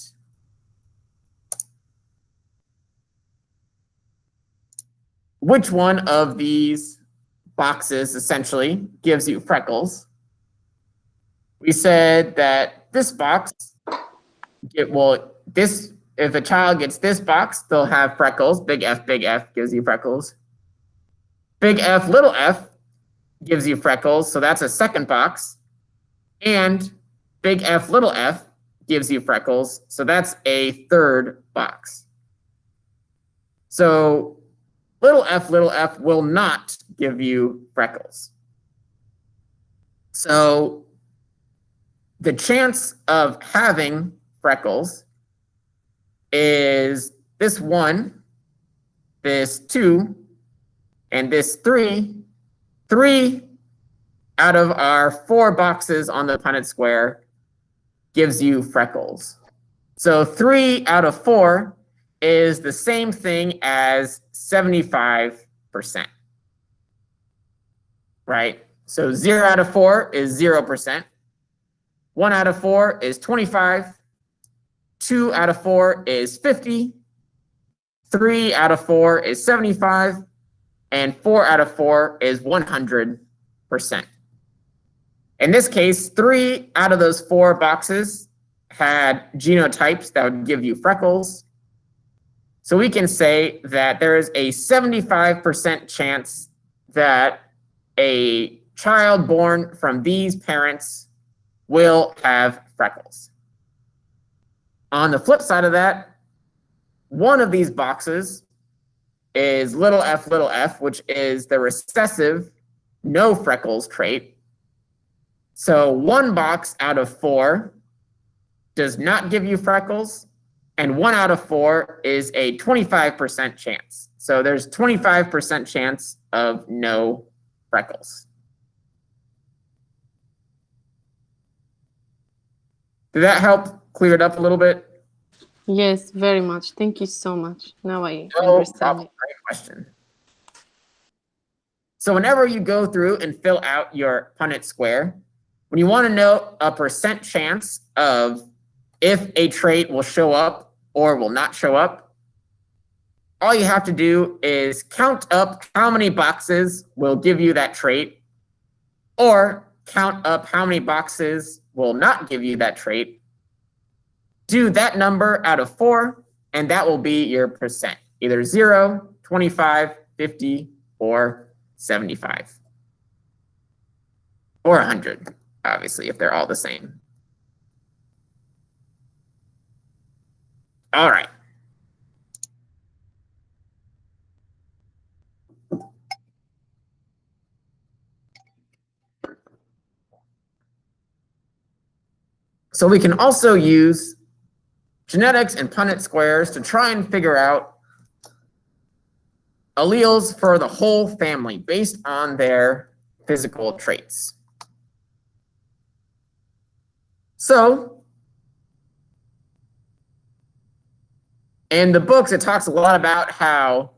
S1: which one of these boxes essentially gives you freckles, we said that this box, if a child gets this box, they'll have freckles. Big F gives you freckles. Big F, little f gives you freckles, so that's a second box. And big F, little f gives you freckles, so that's a third box. So little f will not give you freckles. So the chance of having freckles is this 1, this 2, and this 3. 3 out of our 4 boxes on the Punnett square gives you freckles. So 3 out of 4 is the same thing as 75%. Right? So 0 out of 4 is 0%. 1 out of 4 is 25. 2 out of 4 is 50. 3 out of 4 is 75. And 4 out of 4 is 100%. In this case, 3 out of those 4 boxes had genotypes that would give you freckles. So we can say that there is a 75% chance that a child born from these parents will have freckles. On the flip side of that, one of these boxes is little f, which is the recessive no freckles trait. So 1 box out of 4 does not give you freckles, and 1 out of 4 is a 25% chance. So there's 25% chance of no freckles. Did that help clear it up a little bit?
S4: Yes, very much. Thank you so much. Now I
S1: No
S4: understand
S1: problem.
S4: it.
S1: Great question. So whenever you go through and fill out your Punnett square, when you want to know a percent chance of if a trait will show up or will not show up, all you have to do is count up how many boxes will give you that trait, or count up how many boxes will not give you that trait. Do that number out of 4, and that will be your percent, either 0, 25, 50, or 75. Or 100, obviously, if they're all the same. All right. So we can also use genetics and Punnett squares to try and figure out alleles for the whole family based on their physical traits. So in the books, it talks a lot about how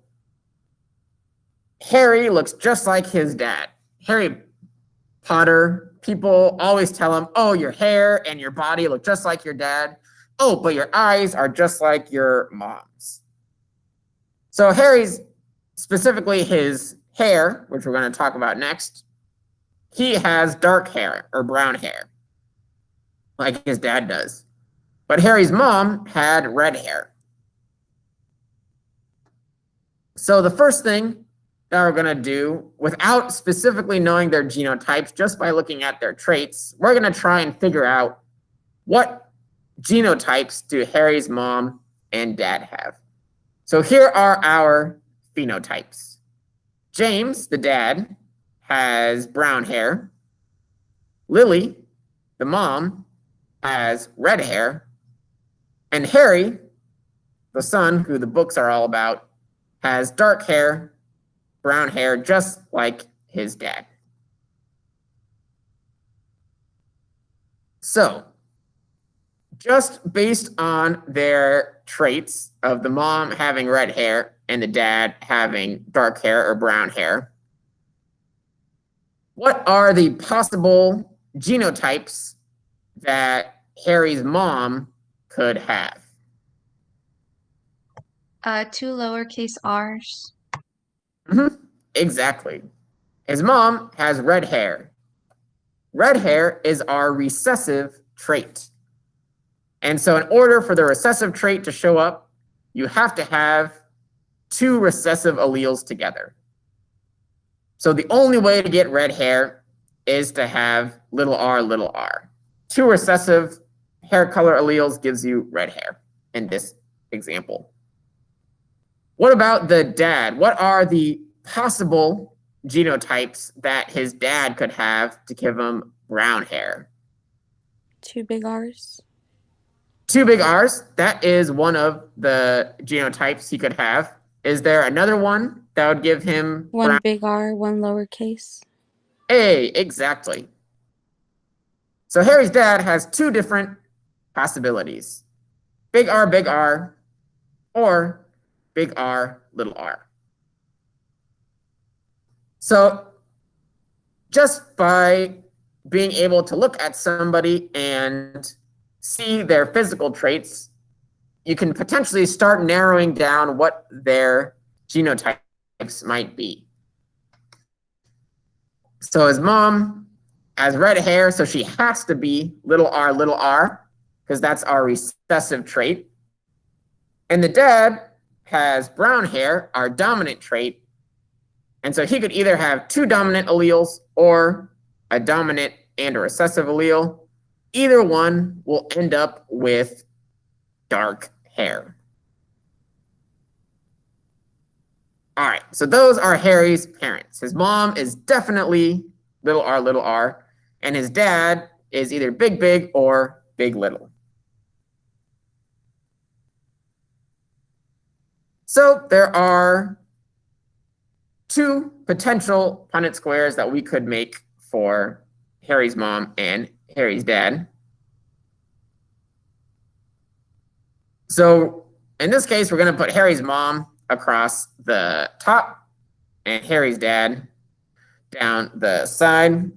S1: Harry looks just like his dad. Harry Potter, people always tell him, oh, your hair and your body look just like your dad. Oh, but your eyes are just like your mom's. So Harry's, specifically his hair, which we're going to talk about next, he has dark hair or brown hair, like his dad does. But Harry's mom had red hair. So the first thing that we're going to do, without specifically knowing their genotypes, just by looking at their traits, we're going to try and figure out what genotypes do Harry's mom and dad have. So here are our phenotypes. James, the dad, has brown hair. Lily, the mom, has red hair. And Harry, the son, who the books are all about, has dark hair, brown hair, just like his dad. So, just based on their traits of the mom having red hair and the dad having dark hair or brown hair, what are the possible genotypes that Harry's mom could have?
S2: 2 lowercase r's.
S1: Exactly. His mom has red hair. Red hair is our recessive trait. And so in order for the recessive trait to show up, you have to have 2 recessive alleles together. So the only way to get red hair is to have little r. 2 recessive hair color alleles gives you red hair in this example. What about the dad? What are the possible genotypes that his dad could have to give him brown hair?
S3: 2 big R's.
S1: 2 big R's, that is one of the genotypes he could have. Is there another one that would give him
S3: 1 big R, 1 lowercase.
S1: Exactly. So Harry's dad has 2 different possibilities. Big R, or big R, little r. So just by being able to look at somebody and see their physical traits, you can potentially start narrowing down what their genotypes might be. So his mom has red hair, so she has to be little r, because that's our recessive trait. And the dad has brown hair, our dominant trait. And so he could either have 2 dominant alleles or a dominant and a recessive allele. Either one will end up with dark hair. All right, so those are Harry's parents. His mom is definitely little r, and his dad is either big or big little. So there are 2 potential Punnett squares that we could make for Harry's mom and Harry's dad. So in this case, we're going to put Harry's mom across the top and Harry's dad down the side.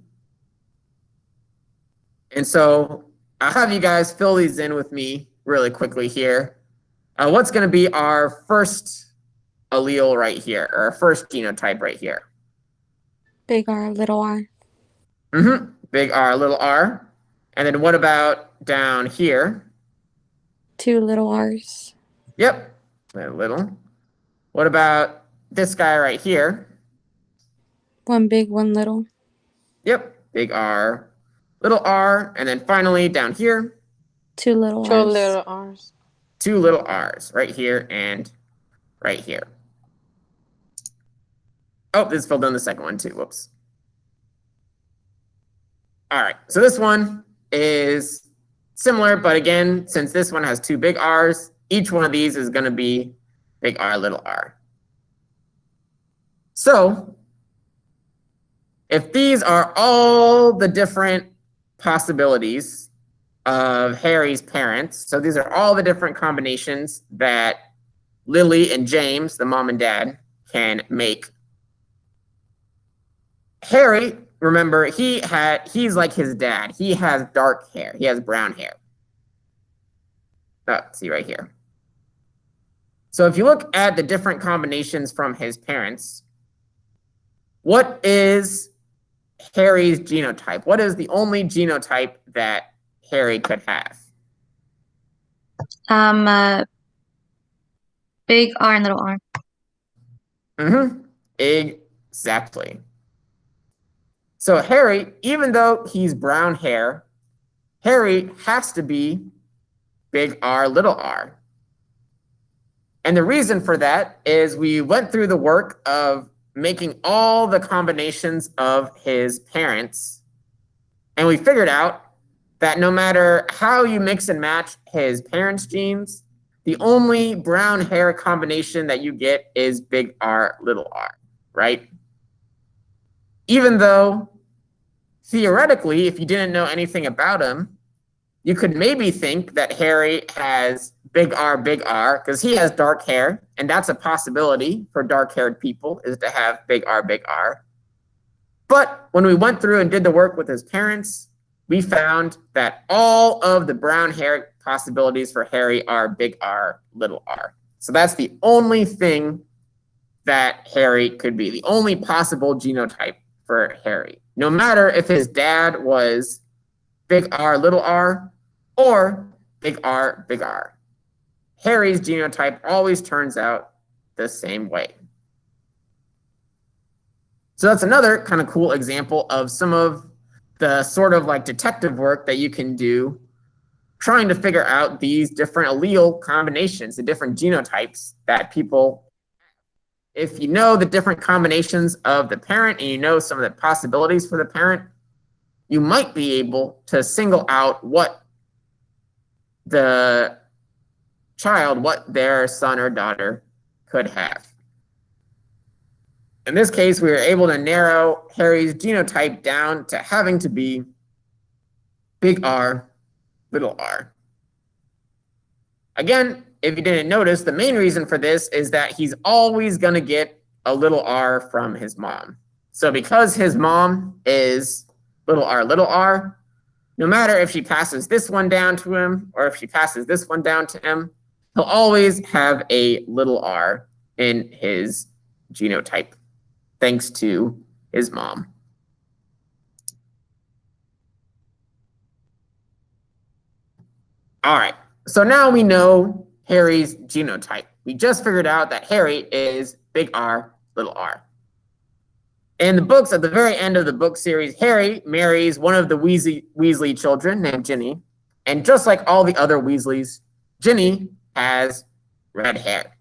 S1: And so I'll have you guys fill these in with me really quickly here. What's going to be our first allele right here, or our first genotype right here?
S3: Big R, little r.
S1: Big R, little r. And then what about down here?
S3: 2 little r's.
S1: Yep, little. What about this guy right here?
S3: 1 big, 1 little.
S1: Yep, big R, little r. And then finally down here?
S3: 2 little
S4: 2
S3: r's.
S4: little r's.
S1: 2 little r's right here and right here. Oh, this filled in the second one too. Whoops. All right, so this one is similar, but again, since this one has 2 big R's, each one of these is going to be big R, little r. So if these are all the different possibilities of Harry's parents, so these are all the different combinations that Lily and James, the mom and dad, can make. Harry, remember, he's like his dad. He has dark hair. He has brown hair. Oh, see right here. So if you look at the different combinations from his parents, what is Harry's genotype? What is the only genotype that Harry could have?
S2: Big R and little r.
S1: Exactly. So Harry, even though he's brown hair, Harry has to be big R, little r. And the reason for that is we went through the work of making all the combinations of his parents, and we figured out that no matter how you mix and match his parents' genes, the only brown hair combination that you get is big R, little r, right? Even though theoretically, if you didn't know anything about him, you could maybe think that Harry has big R, because he has dark hair, and that's a possibility for dark-haired people, is to have big R. But when we went through and did the work with his parents, we found that all of the brown hair possibilities for Harry are big R, little r. So that's the only thing that Harry could be, the only possible genotype for Harry. No matter if his dad was big R, little r, or big R. Harry's genotype always turns out the same way. So that's another kind of cool example of some of the sort of like detective work that you can do trying to figure out these different allele combinations, the different genotypes that people have. If you know the different combinations of the parent and you know some of the possibilities for the parent, you might be able to single out what the child, what their son or daughter could have. In this case, we were able to narrow Harry's genotype down to having to be big R, little r. Again, if you didn't notice, the main reason for this is that he's always going to get a little r from his mom. So because his mom is little r, no matter if she passes this one down to him or if she passes this one down to him, he'll always have a little r in his genotype, thanks to his mom. All right, so now we know Harry's genotype. We just figured out that Harry is big R, little r. In the books, at the very end of the book series, Harry marries one of the Weasley children named Ginny. And just like all the other Weasleys, Ginny has red hair.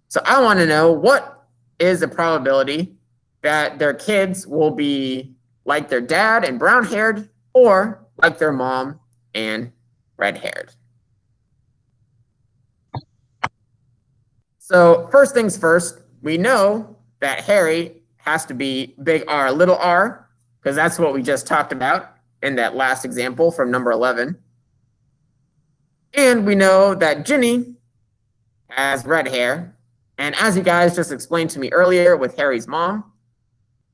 S1: So I want to know, what is the probability that their kids will be like their dad and brown-haired, or like their mom and red-haired? So first things first, we know that Harry has to be big R, little r, because that's what we just talked about in that last example from number 11. And we know that Ginny has red hair. And as you guys just explained to me earlier with Harry's mom,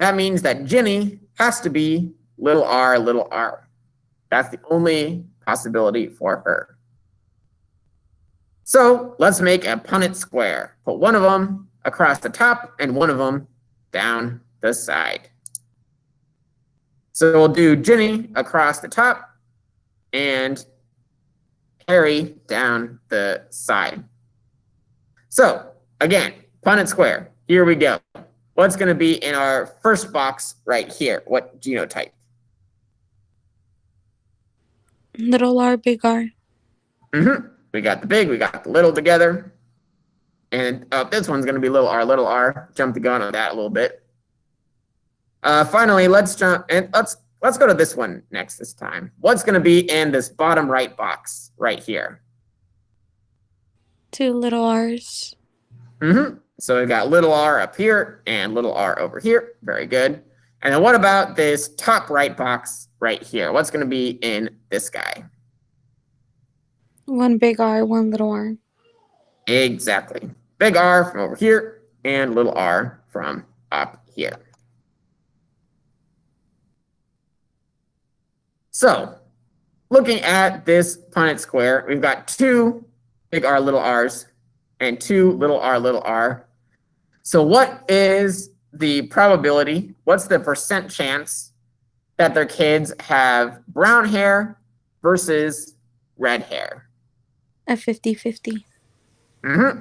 S1: that means that Ginny has to be little r, little r. That's the only possibility for her. So let's make a Punnett square. Put one of them across the top and one of them down the side. So we'll do Ginny across the top and Harry down the side. So again, Punnett square, here we go. What's going to be in our first box right here? What genotype?
S3: Little r, big R.
S1: We got the big, we got the little together. And this one's going to be little r. Jump the gun on that a little bit. Finally, let's jump and let's go to this one next this time. What's going to be in this bottom right box right here?
S3: 2 little r's.
S1: So we got little r up here and little r over here. Very good. And then what about this top right box right here? What's going to be in this guy?
S3: 1 big R, 1 little r.
S1: Exactly. Big R from over here and little r from up here. So looking at this Punnett square, we've got 2 big R, little r's and 2 little r. So what is the probability, what's the percent chance that their kids have brown hair versus red hair?
S3: A 50-50.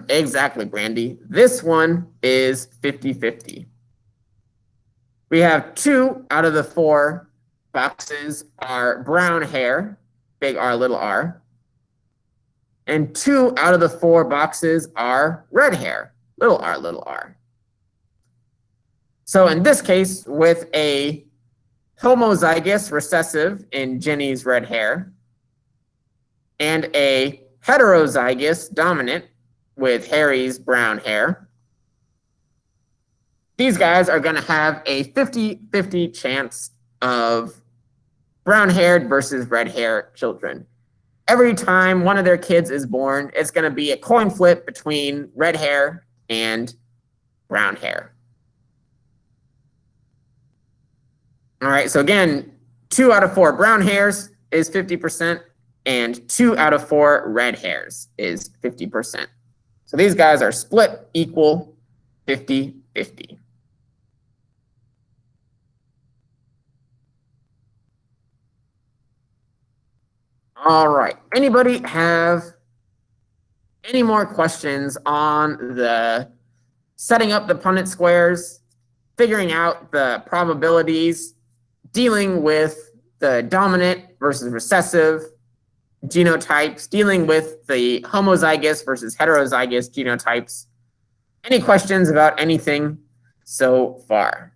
S1: Exactly, Brandy. This one is 50-50. We have 2 out of the 4 boxes are brown hair, big R, little r. And 2 out of the 4 boxes are red hair, little r. So in this case, with a homozygous recessive in Ginny's red hair and a heterozygous dominant with Harry's brown hair, these guys are going to have a 50-50 chance of brown-haired versus red-haired children. Every time one of their kids is born, it's going to be a coin flip between red hair and brown hair. All right, so again, 2 out of 4 brown hairs is 50%, and 2 out of 4 red hairs is 50%. So these guys are split equal 50-50. All right, anybody have any more questions on the setting up the Punnett squares, figuring out the probabilities, dealing with the dominant versus recessive genotypes, dealing with the homozygous versus heterozygous genotypes? Any questions about anything so far?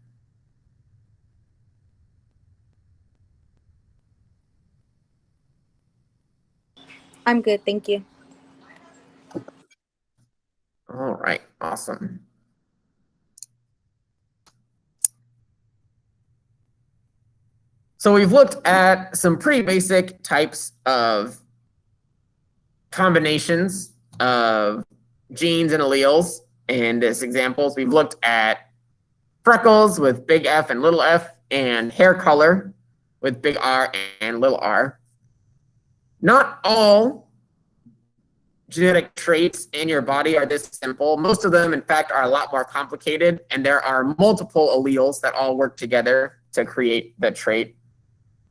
S3: I'm good, thank you.
S1: All right, awesome. So we've looked at some pretty basic types of combinations of genes and alleles in this examples. We've looked at freckles with big F and little f, and hair color with big R and little r. Not all genetic traits in your body are this simple. Most of them, in fact, are a lot more complicated, and there are multiple alleles that all work together to create the trait.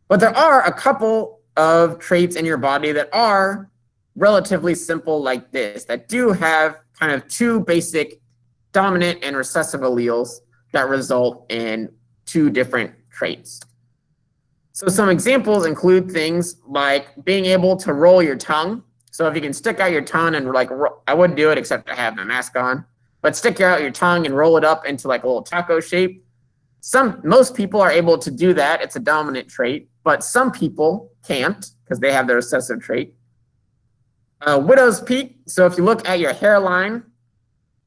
S1: But there are a couple of traits in your body that are relatively simple like this, that do have kind of two basic dominant and recessive alleles that result in two different traits. So some examples include things like being able to roll your tongue. So if you can stick out your tongue and like, I wouldn't do it except I have my mask on, but stick out your tongue and roll it up into like a little taco shape. Most people are able to do that. It's a dominant trait, but some people can't because they have the recessive trait. Widow's peak. So if you look at your hairline,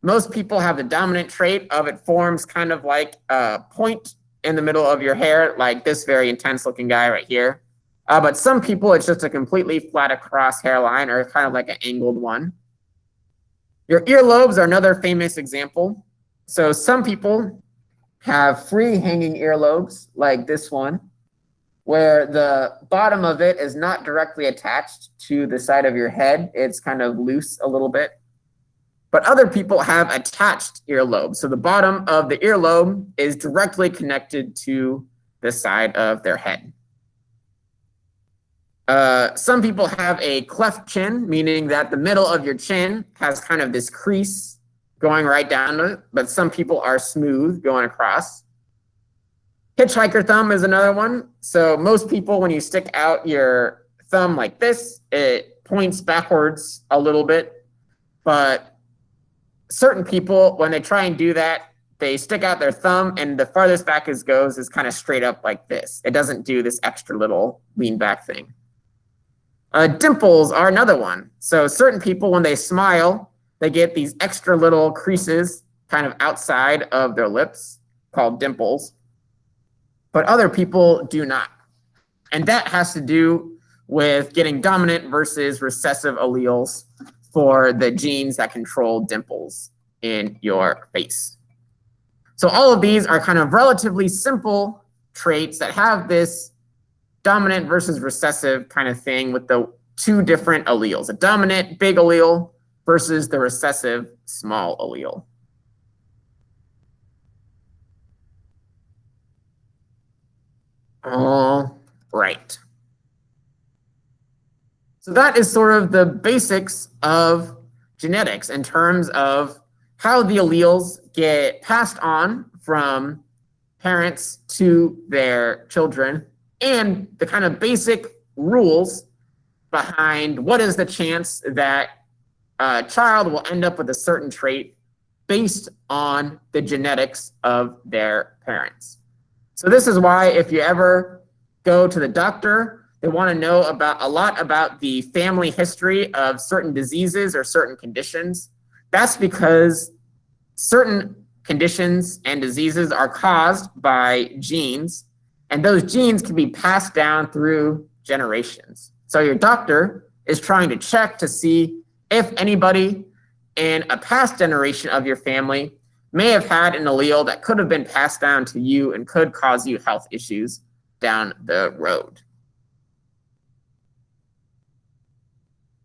S1: most people have the dominant trait of it forms kind of like a point in the middle of your hair, like this very intense looking guy right here. But some people, it's just a completely flat across hairline or kind of like an angled one. Your earlobes are another famous example. So some people have free hanging earlobes like this one, where the bottom of it is not directly attached to the side of your head. It's kind of loose a little bit. But other people have attached earlobes. So the bottom of the earlobe is directly connected to the side of their head. Some people have a cleft chin, meaning that the middle of your chin has kind of this crease going right down it, but some people are smooth going across. Hitchhiker thumb is another one. So most people, when you stick out your thumb like this, it points backwards a little bit, but certain people, when they try and do that, they stick out their thumb and the farthest back it goes is kind of straight up like this. It doesn't do this extra little lean back thing. Dimples are another one. So certain people, when they smile, they get these extra little creases kind of outside of their lips called dimples, but other people do not. And that has to do with getting dominant versus recessive alleles for the genes that control dimples in your face. So all of these are kind of relatively simple traits that have this dominant versus recessive kind of thing with the two different alleles, a dominant big allele versus the recessive small allele. All right. So that is sort of the basics of genetics in terms of how the alleles get passed on from parents to their children and the kind of basic rules behind what is the chance that a child will end up with a certain trait based on the genetics of their parents. So this is why if you ever go to the doctor, they want to know about a lot about the family history of certain diseases or certain conditions. That's because certain conditions and diseases are caused by genes, and those genes can be passed down through generations. So your doctor is trying to check to see if anybody in a past generation of your family may have had an allele that could have been passed down to you and could cause you health issues down the road.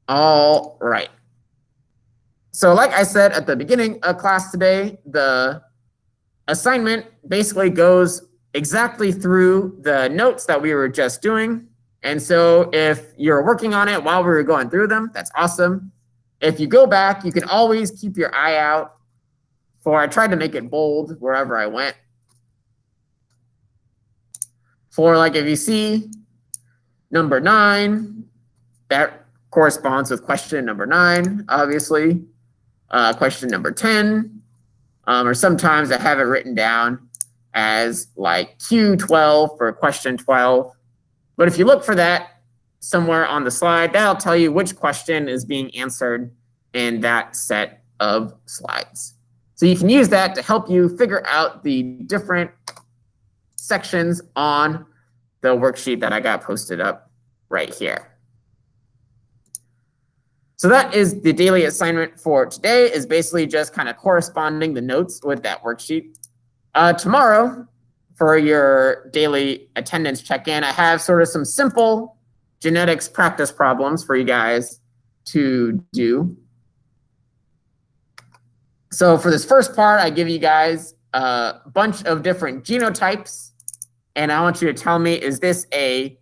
S1: All right. So like I said at the beginning of class today, the assignment basically goes exactly through the notes that we were just doing. And so if you're working on it while we were going through them, that's awesome. If you go back, you can always keep your eye out for, I tried to make it bold wherever I went. For like if you see number 9, that corresponds with question number 9, obviously. Question number 10, or sometimes I have it written down as like Q12 for question 12. But if you look for that somewhere on the slide. That'll tell you which question is being answered in that set of slides. So you can use that to help you figure out the different sections on the worksheet that I got posted up right here. So that is the daily assignment for today, is basically just kind of corresponding the notes with that worksheet. Tomorrow, for your daily attendance check-in, I have sort of some simple genetics practice problems for you guys to do. So for this first part, I give you guys a bunch of different genotypes, and I want you to tell me, is this a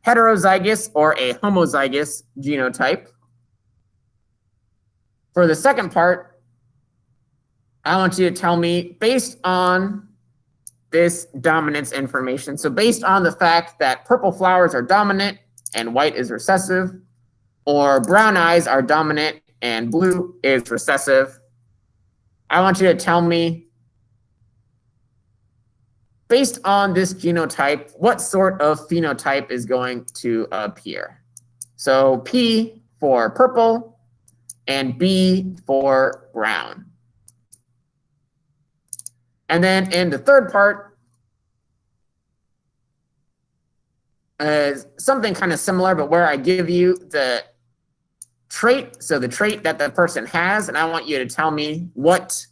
S1: heterozygous or a homozygous genotype? For the second part, I want you to tell me, based on this dominance information, so based on the fact that purple flowers are dominant and white is recessive, or brown eyes are dominant and blue is recessive, I want you to tell me, based on this genotype, what sort of phenotype is going to appear. So P for purple and B for brown. And then in the third part, something kind of similar, but where I give you the trait, so the trait that the person has, and I want you to tell me what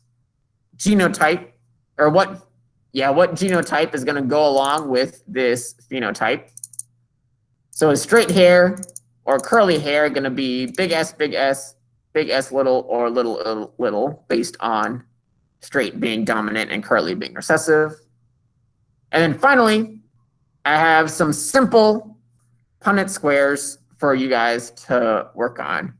S1: genotype, or what genotype is going to go along with this phenotype. So is straight hair or curly hair going to be big S, big S, big S little, or little little, based on straight being dominant and curly being recessive? And then finally, I have some simple Punnett squares for you guys to work on.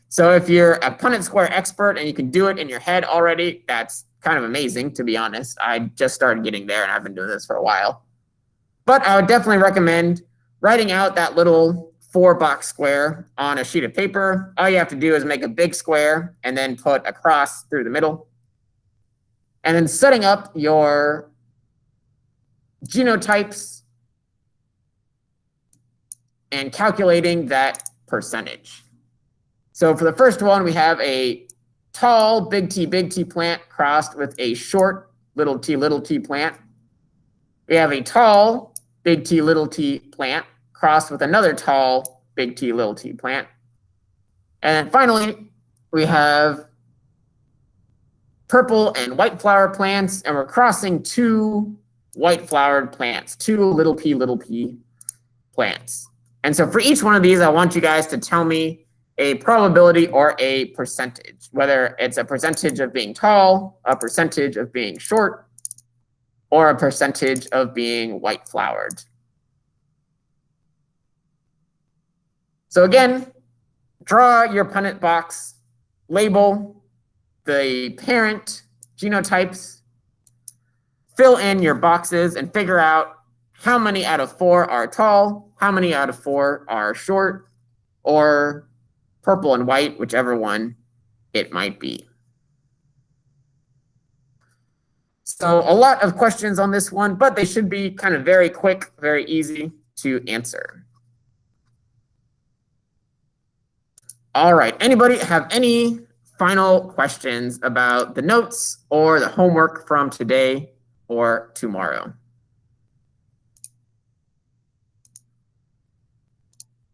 S1: So if you're a Punnett square expert and you can do it in your head already, that's kind of amazing, to be honest. I just started getting there and I've been doing this for a while. But I would definitely recommend writing out that little 4-box square on a sheet of paper. All you have to do is make a big square and then put a cross through the middle. And then setting up your genotypes and calculating that percentage. So for the first one, we have a tall big T plant crossed with a short little t plant. We have a tall big T plant crossed with another tall big T plant. And then finally, we have purple and white flower plants, and we're crossing 2 white flowered plants, 2 little p plants. And so for each one of these, I want you guys to tell me a probability or a percentage, whether it's a percentage of being tall, a percentage of being short, or a percentage of being white flowered. So again, draw your Punnett box, label the parent genotypes, fill in your boxes, and figure out how many out of 4 are tall, how many out of 4 are short, or purple and white, whichever one it might be. So a lot of questions on this one, but they should be kind of very quick, very easy to answer. All right, anybody have any final questions about the notes or the homework from today or tomorrow?